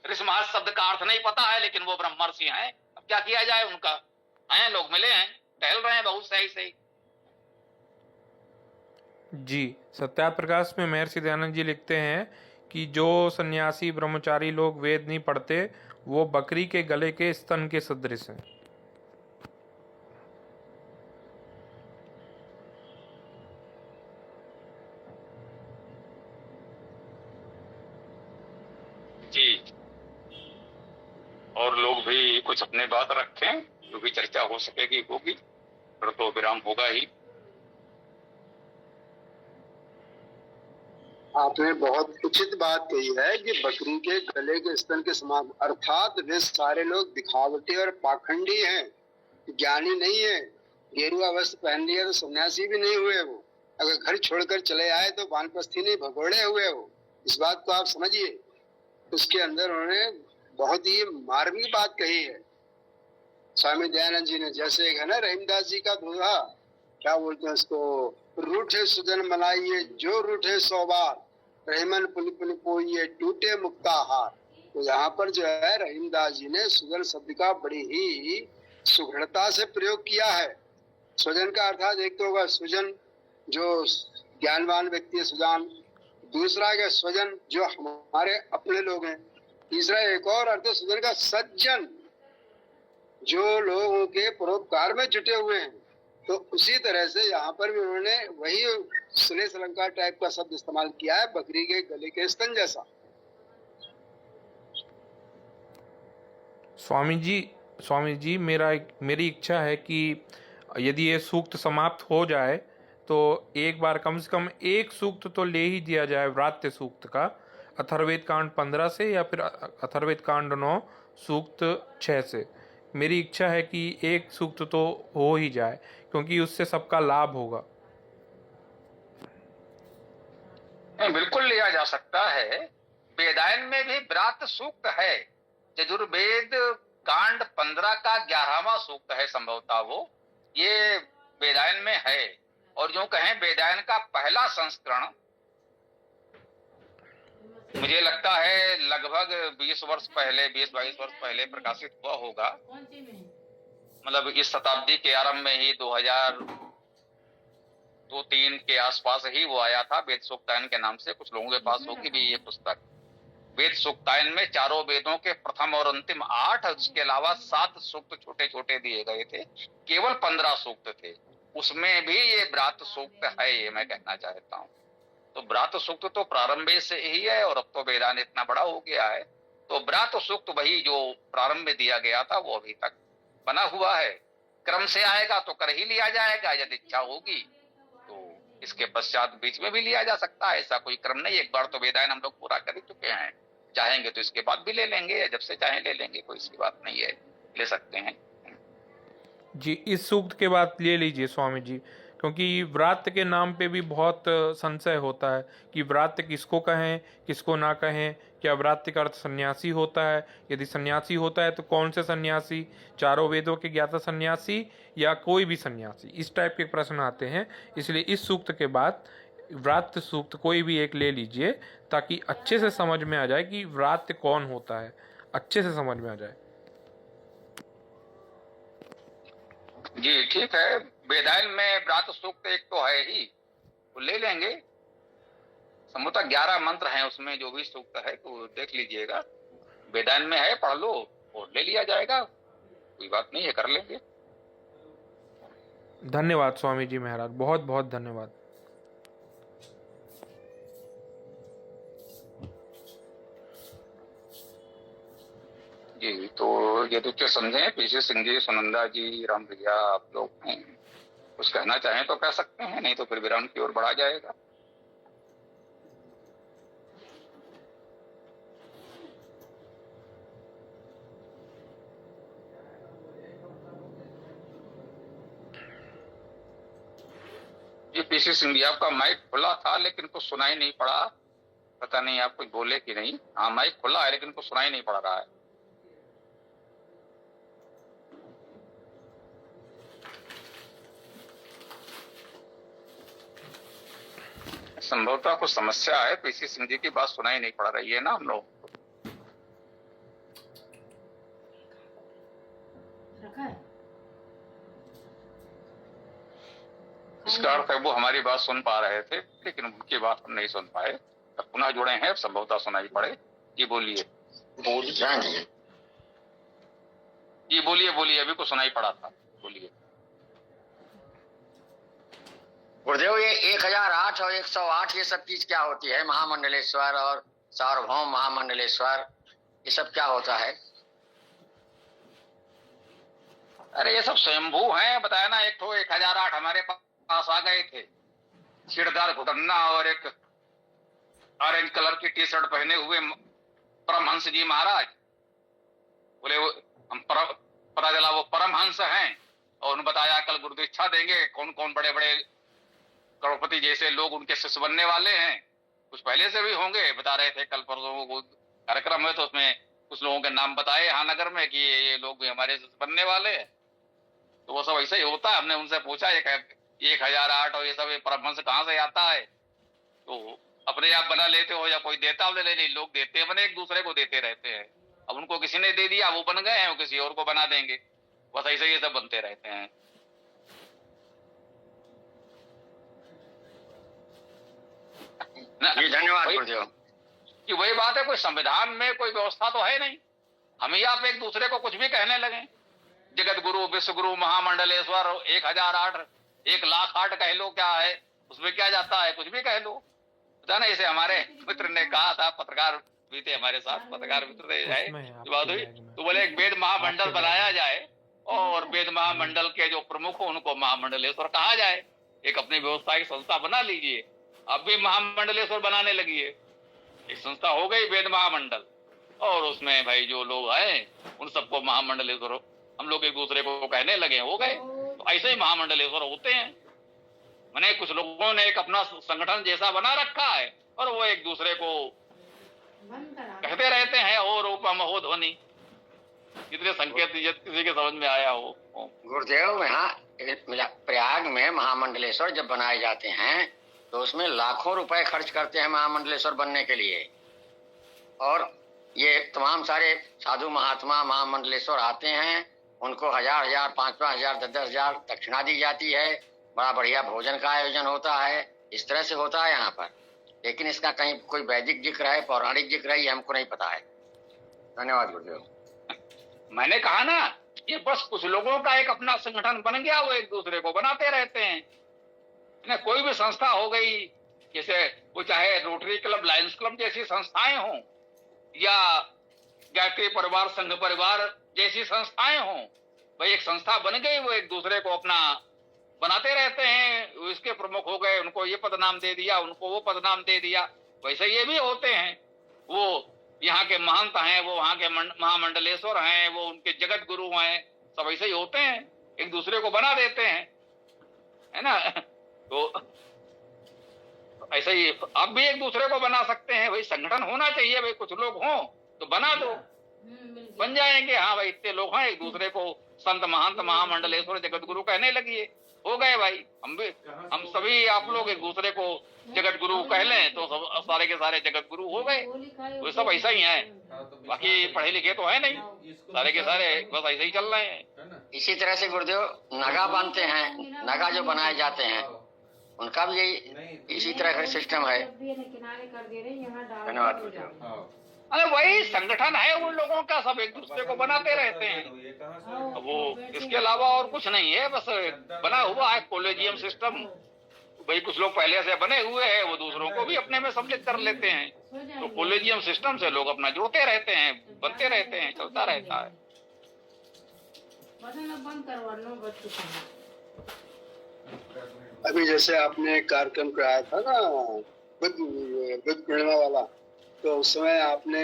ऋषि महर्षि शब्द का अर्थ नहीं पता है, लेकिन वो ब्रह्मर्षि हैं। अब क्या किया जाए, उनका हैं, लोग मिले हैं, टहल रहे हैं बहुत सही सही। जी, सत्याप्रकाश में महर्षि दयानंद जी लिखते हैं कि जो सन्यासी ब्रह्मचारी लोग वेद नहीं पढ़ते वो बकरी के गले के स्तन के सदृश हैं। जी, और लोग भी कुछ अपने बात रखें, जो भी चर्चा हो सकेगी होगी, फिर तो विराम होगा ही। आपने बहुत उचित बात कही है कि बकरी के गले के स्तन के समान, अर्थात वे सारे लोग दिखावटी और पाखंडी हैं, ज्ञानी नहीं है। गेरुआ वस्त्र पहन लिया तो सन्यासी भी नहीं हुए वो, अगर घर छोड़कर चले आए तो वानप्रस्थी नहीं भगोड़े हुए वो। इस बात को आप समझिए। उसके अंदर उन्होंने बहुत ही मार्मिक बात कही है स्वामी दयानंद जी ने। जैसे एक है ना रहीमदास जी का दोहा, क्या बोलते हैं उसको, रूठे सुजन मनाइए जो रूठे सौ बार, रहीमन पुनि पुनि पोइए टूटे मुक्ताहार। तो यहाँ पर जो है रहीमदास जी ने सुजन शब्द का बड़ी ही सुघड़ता से प्रयोग किया है। सुजन का अर्थात एक तो होगा सुजन जो ज्ञानवान व्यक्ति है सुजान, दूसरा है स्वजन जो हमारे अपने लोग हैं, तीसरा एक और अर्थ है सुजन का सज्जन जो लोगों के परोपकार में जुटे हुए हैं। तो उसी तरह से यहाँ पर भी उन्होंने वही श्लेष अलंकार टाइप का शब्द इस्तेमाल किया है, बकरी के गले के स्तन जैसा। स्वामी जी मेरी इच्छा है कि यदि ये सूक्त समाप्त हो जाए तो एक बार कम से कम एक सूक्त तो ले ही दिया जाए, व्रात्य सूक्त का, अथर्ववेद कांड 15 से या फिर अथर्ववेद कांड 9 सूक्त 6 से। मेरी इच्छा है कि एक सूक्त तो हो ही जाए, क्योंकि उससे सबका लाभ होगा। बिल्कुल लिया जा सकता है। वेदायन में भी व्रात सूक्त है, यजुर्वेद कांड 15 का 11वां सूक्त है संभवतः वो, ये वेदायन में है। और जो कहें वेदायन का पहला संस्करण मुझे लगता है लगभग 20 वर्ष पहले, 20-22 वर्ष पहले प्रकाशित हुआ होगा। मतलब इस शताब्दी के आरंभ में ही 2002-3 के आसपास ही वो आया था, वेद सूक्तायन के नाम से। कुछ लोगों के पास होगी भी ये पुस्तक। वेद सूक्तायन में चारों वेदों के प्रथम और अंतिम 8, उसके अलावा 7 सूक्त छोटे छोटे दिए गए थे, केवल 15 सूक्त थे। उसमें भी ये व्रात सूक्त है, ये मैं कहना चाहता हूँ। तो व्रात सूक्त तो प्रारंभ से ही है, और अब तो वेदांत इतना बड़ा हो गया है, तो व्रात सूक्त वही जो प्रारंभ में दिया गया था वो अभी तक बना हुआ है। क्रम से आएगा तो कर ही लिया जाएगा, यदि इच्छा होगी तो इसके पश्चात बीच में भी लिया जा सकता है, ऐसा कोई क्रम नहीं। एक बार तो वेदायन हम लोग पूरा कर ही चुके हैं, चाहेंगे तो इसके बाद भी ले लेंगे, या जब से चाहें ले लेंगे, कोई इसकी बात नहीं है, ले सकते हैं जी। इस सूक्त के बाद ले लीजिए स्वामी जी, क्योंकि व्रात्य के नाम पे भी बहुत संशय होता है कि व्रात्य किसको कहें किसको ना कहें। क्या व्रात्य का अर्थ सन्यासी होता है? यदि सन्यासी होता है तो कौन से सन्यासी, चारों वेदों के ज्ञाता सन्यासी या कोई भी सन्यासी? इस टाइप के प्रश्न आते हैं। इसलिए इस सूक्त के बाद व्रात्य सूक्त कोई भी एक ले लीजिए, ताकि अच्छे से समझ में आ जाए कि व्रात्य कौन होता है, अच्छे से समझ में आ जाए। जी ठीक है। वेदायन में व्रात सूक्त एक तो है ही, वो ले लेंगे। संभवतः 11 मंत्र हैं उसमें, जो भी सूक्त है तो देख लीजिएगा, वेदायन में है, पढ़ लो और ले लिया जाएगा, कोई बात नहीं है, कर लेंगे। धन्यवाद स्वामी जी महाराज, बहुत बहुत धन्यवाद। जी, तो ये तो क्या समझे, पीसी सिंह जी, सुनंदा जी, राम भैया, आप लोग हैं, कुछ कहना चाहें तो कह सकते हैं, नहीं तो फिर विराम की ओर बढ़ा जाएगा। ये पीसी सिंह जी, आपका माइक खुला था लेकिन कुछ सुनाई नहीं पड़ा, पता नहीं आप कुछ बोले कि नहीं। हाँ, माइक खुला है लेकिन कुछ सुनाई नहीं पड़ रहा है। संभवतः कुछ समस्या है, पीसी सिंह जी की बात सुनाई नहीं पड़ रही है ना हम लोग। इसका अर्थ है वो हमारी बात सुन पा रहे थे लेकिन उनकी बात हम नहीं सुन पाए। पुनः जुड़े हैं, संभवतः सुनाई पड़े। जी बोलिए। जी बोलिए, अभी कुछ सुनाई पड़ा था, बोलिए। गुरुदेव, ये 1008 और 108 ये सब चीज क्या होती है? महामंडलेश्वर और सार्वभौम महामंडलेश्वर, ये सब क्या होता है? अरे ये सब स्वयंभू हैं, बताया ना। एक तो 1008 हमारे पास आ गए थे, सिरदार घुटन्ना और एक ऑरेंज कलर की टी शर्ट पहने हुए परमहंस जी महाराज। बोले हम पता चला वो परमहंस हैं, और उन्होंने बताया कल गुरु दीक्षा देंगे, कौन कौन बड़े बड़े करोड़पति जैसे लोग उनके शिष्य बनने वाले हैं। कुछ पहले से भी होंगे, बता रहे थे। कल परसों को कार्यक्रम है तो उसमें कुछ लोगों के नाम बताए यहाँ नगर में कि ये लोग भी हमारे शिष्य बनने वाले हैं। तो वो सब ऐसे ही होता है। हमने उनसे पूछा 1008 और ये सब परमहंस कहाँ से आता है? तो अपने आप बना लेते हो या कोई देता हो? ले लोग देते बने, एक दूसरे को देते रहते हैं। अब उनको किसी ने दे दिया, वो बन गए हैं, वो किसी और को बना देंगे। बस ऐसे ये सब बनते रहते हैं। जी धन्यवाद गुरुदेव। कि वही बात है, कोई संविधान में कोई व्यवस्था तो है नहीं। हम ही आप एक दूसरे को कुछ भी कहने लगे। जगत गुरु, विश्व गुरु, महामंडलेश्वर, 1008, 1,08,000 कह लो, क्या है उसमें क्या जाता है? कुछ भी कह लो। पता नहीं, इसे हमारे मित्र ने कहा था, पत्रकार भी थे हमारे साथ, पत्रकार मित्र थे, बात हुई तो बोले एक वेद महामंडल बनाया जाए और वेद महामंडल के जो प्रमुख हो उनको महामंडलेश्वर कहा जाए। एक अपनी व्यवस्था की संस्था बना लीजिए। अब भी महामंडलेश्वर बनाने लगी है, एक संस्था हो गई वेद महामंडल, और उसमें भाई जो लोग हैं उन सबको महामंडलेश्वर हम लोग एक दूसरे को कहने लगे, हो गए। तो ऐसे ही महामंडलेश्वर होते हैं। मैंने कुछ लोगों ने एक अपना संगठन जैसा बना रखा है और वो एक दूसरे को कहते रहते हैं, ओ रूपम हो ध्वनि, कितने संकेत किसी के समझ में आया हो। गुरुदेव, यहाँ प्रयाग में महामंडलेश्वर जब बनाए जाते हैं तो उसमें लाखों रुपए खर्च करते हैं महामंडलेश्वर बनने के लिए, और ये तमाम सारे साधु महात्मा महामंडलेश्वर आते हैं, उनको 1000-1000, 5,000, 10,000 दक्षिणा दी जाती है। बड़ा बढ़िया भोजन का आयोजन होता है। इस तरह से होता है यहाँ पर, लेकिन इसका कहीं कोई वैदिक जिक्र है, पौराणिक जिक्र है, ये हमको नहीं पता है। धन्यवाद गुरुदेव। मैंने कहा ना, ये बस कुछ लोगों का एक अपना संगठन बन गया, वो एक दूसरे को बनाते रहते हैं। कोई भी संस्था हो गई, जैसे वो चाहे रोटरी क्लब, लायंस क्लब जैसी संस्थाएं हों, या गायत्री परिवार, संघ परिवार जैसी संस्थाएं हों, भाई एक संस्था बन गई, वो एक दूसरे को अपना बनाते रहते हैं। इसके प्रमुख हो गए, उनको ये पद नाम दे दिया, उनको वो पद नाम दे दिया। वैसे ये भी होते हैं, वो यहाँ के महंत हैं, वो वहाँ के महामंडलेश्वर हैं, वो उनके जगत गुरु हैं, सब ऐसे ही होते हैं, एक दूसरे को बना देते हैं, है ना। तो ऐसे ही आप भी एक दूसरे को बना सकते हैं। भाई संगठन होना चाहिए, भाई कुछ लोग हों तो बना दो, बन जाएंगे। हाँ भाई इतने लोग हैं, एक दूसरे को संत महंत महामंडलेश्वर जगत गुरु कहने लगिए, हो गए भाई। हम सभी आप लोग एक दूसरे को जगत गुरु कह लें तो सब सारे के सारे जगत गुरु हो गए। वो सब ऐसा ही है, बाकी पढ़े लिखे तो है नहीं, सारे के सारे बस ऐसे ही चल रहे हैं। इसी तरह से गुरुदेव नगा बनते हैं, नगा जो बनाए जाते हैं उनका भी यही इसी तरह का सिस्टम है। धन्यवाद गुरुदेव। अरे वही संगठन है उन लोगों का, सब एक दूसरे को बनाते रहते हैं। वो इसके अलावा और कुछ नहीं है, बस बना हुआ है कॉलेजियम सिस्टम। भाई कुछ लोग पहले से बने हुए हैं, वो दूसरों को भी अपने में सम्मिलित कर लेते हैं। तो कॉलेजियम सिस्टम से लोग अपना जुड़ते रहते हैं, बनते रहते हैं, चलता रहता है। अभी जैसे आपने कार्यक्रम कराया था ना बुद्ध पूर्णिमा वाला, तो उस समय आपने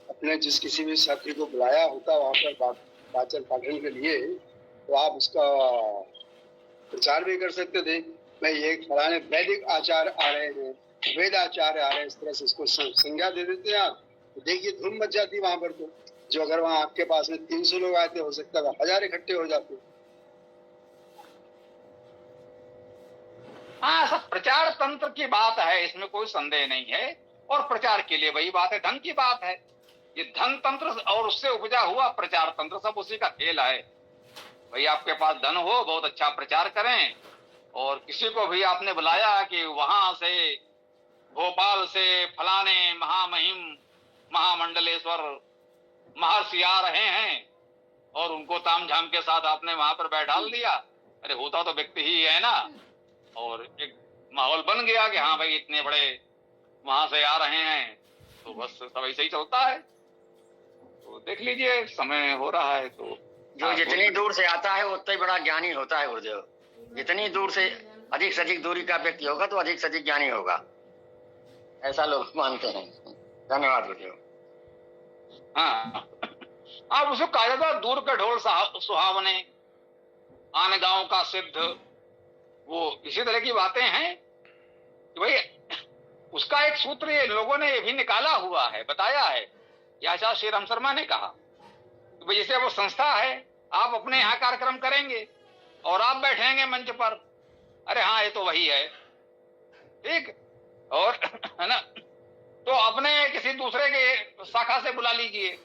अपने जिस किसी भी साथी को बुलाया होता वहाँ पर वाचन पाठन के लिए, तो आप उसका प्रचार भी कर सकते थे। मैं ये फलाने वैदिक आचार्य आ रहे हैं, वेद आचार्य आ रहे हैं, इस तरह से इसको संज्ञा दे देते हैं आप, तो देखिए धूम मच जाती वहां पर। तो जो अगर वहां आपके पास में 300 लोग आए थे, हो सकता है 1000 इकट्ठे हो जाते। हाँ, सब प्रचार तंत्र की बात है, इसमें कोई संदेह नहीं है। और प्रचार के लिए वही बात है, धन की बात है। ये धन तंत्र और उससे उपजा हुआ प्रचार तंत्र सब उसी का खेल है। भाई आपके पास धन हो, बहुत अच्छा प्रचार करें, और किसी को भी आपने बुलाया कि वहां से भोपाल से फलाने महामहिम महामंडलेश्वर महर्षि आ रहे हैं और उनको तामझाम के साथ आपने वहां पर बैठाल दिया। अरे होता तो व्यक्ति ही है ना, और एक माहौल बन गया कि हाँ भाई इतने बड़े वहां से आ रहे हैं, तो बस सब ऐसे ही चलता है। तो देख लीजिए समय हो रहा है तो जो जितनी दूर से आता है उतना ही बड़ा ज्ञानी होता है गुरुदेव। जितनी दूर से अधिक दूरी का व्यक्ति होगा तो अधिक से अधिक ज्ञानी होगा, ऐसा लोग मानते हैं। धन्यवाद गुरुदेव। हाँ, आप उसको कहा जाता है दूर के ढोल सुहावने, आन गांव का सिद्ध, वो इसी तरह की बातें हैं कि भाई उसका एक सूत्र ये लोगों ने भी निकाला हुआ है, बताया है। ये आचार्य श्री राम शर्मा ने कहा कि भाई जैसे वो संस्था है, आप अपने यहाँ कार्यक्रम करेंगे और आप बैठेंगे मंच पर, अरे हाँ ये तो वही है, ठीक, और है ना, तो अपने किसी दूसरे के शाखा से बुला लीजिए,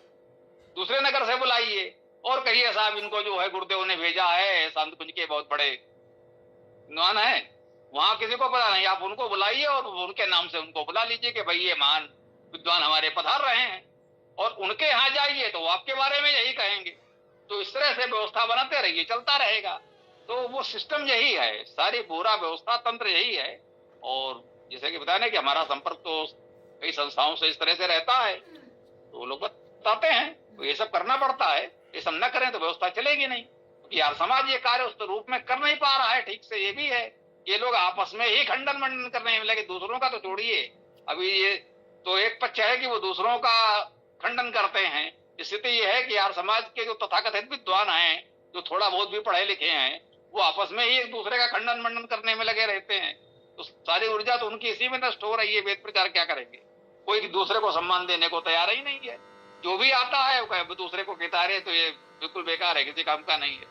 दूसरे नगर से बुलाइए और कहिए साहब इनको जो है गुरुदेव ने भेजा है, संत कुंज के बहुत बड़े विद्वान है, वहां किसी को पता नहीं, आप उनको बुलाइए और उनके नाम से उनको बुला लीजिए कि भाई ये महान विद्वान हमारे पधार रहे हैं, और उनके यहाँ जाइए तो वो आपके बारे में यही कहेंगे। तो इस तरह से व्यवस्था बनाते रहिए, चलता रहेगा। तो वो सिस्टम यही है, सारी पूरा व्यवस्था तंत्र यही है। और जैसे कि बताने कि हमारा संपर्क तो कई संस्थाओं से इस तरह से रहता है, तो वो लोग बताते हैं तो ये सब करना पड़ता है। ये सब न करें तो व्यवस्था चलेगी नहीं, क्योंकि यार समाज ये कार्य उस रूप में कर नहीं पा रहा है ठीक से। ये भी है, ये लोग आपस में ही खंडन मंडन करने में लगे, दूसरों का तो छोड़िए। अभी ये तो एक पक्ष है कि वो दूसरों का खंडन करते हैं। स्थिति ये है कि यार समाज के जो तथाकथित विद्वान हैं, जो थोड़ा बहुत भी पढ़े लिखे हैं, वो आपस में ही एक दूसरे का खंडन मंडन करने में लगे रहते हैं। तो सारी ऊर्जा तो उनकी इसी में नष्ट हो रही है। वेद प्रचार क्या करेंगे? कोई दूसरे को सम्मान देने को तैयार ही नहीं है। जो भी आता है वो दूसरे को कहता रहे, तो ये बिल्कुल बेकार है, किसी काम का नहीं है।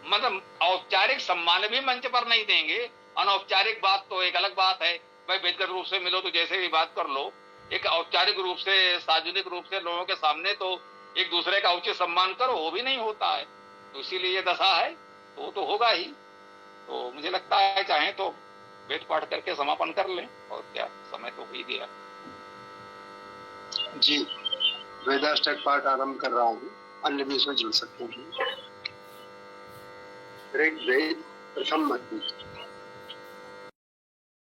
मतलब औपचारिक सम्मान भी मंच पर नहीं देंगे, अनौपचारिक बात तो एक अलग बात है। भाई व्यक्तिगत रूप से मिलो तो जैसे भी बात कर लो, एक औपचारिक रूप से सार्वजनिक रूप से लोगों के सामने तो एक दूसरे का उचित सम्मान करो, वो भी नहीं होता है। तो इसीलिए ये दशा है, तो वो तो होगा ही। तो मुझे लगता है चाहे तो वेद पाठ करके समापन कर लें, और क्या, समय तो हो ही गया जी। वेदाष्टक पाठ आरंभ कर रहा हूँ, अन्य भी इसमें जुड़ सकते हैं। ऋग्वेद प्रथम मंत्र।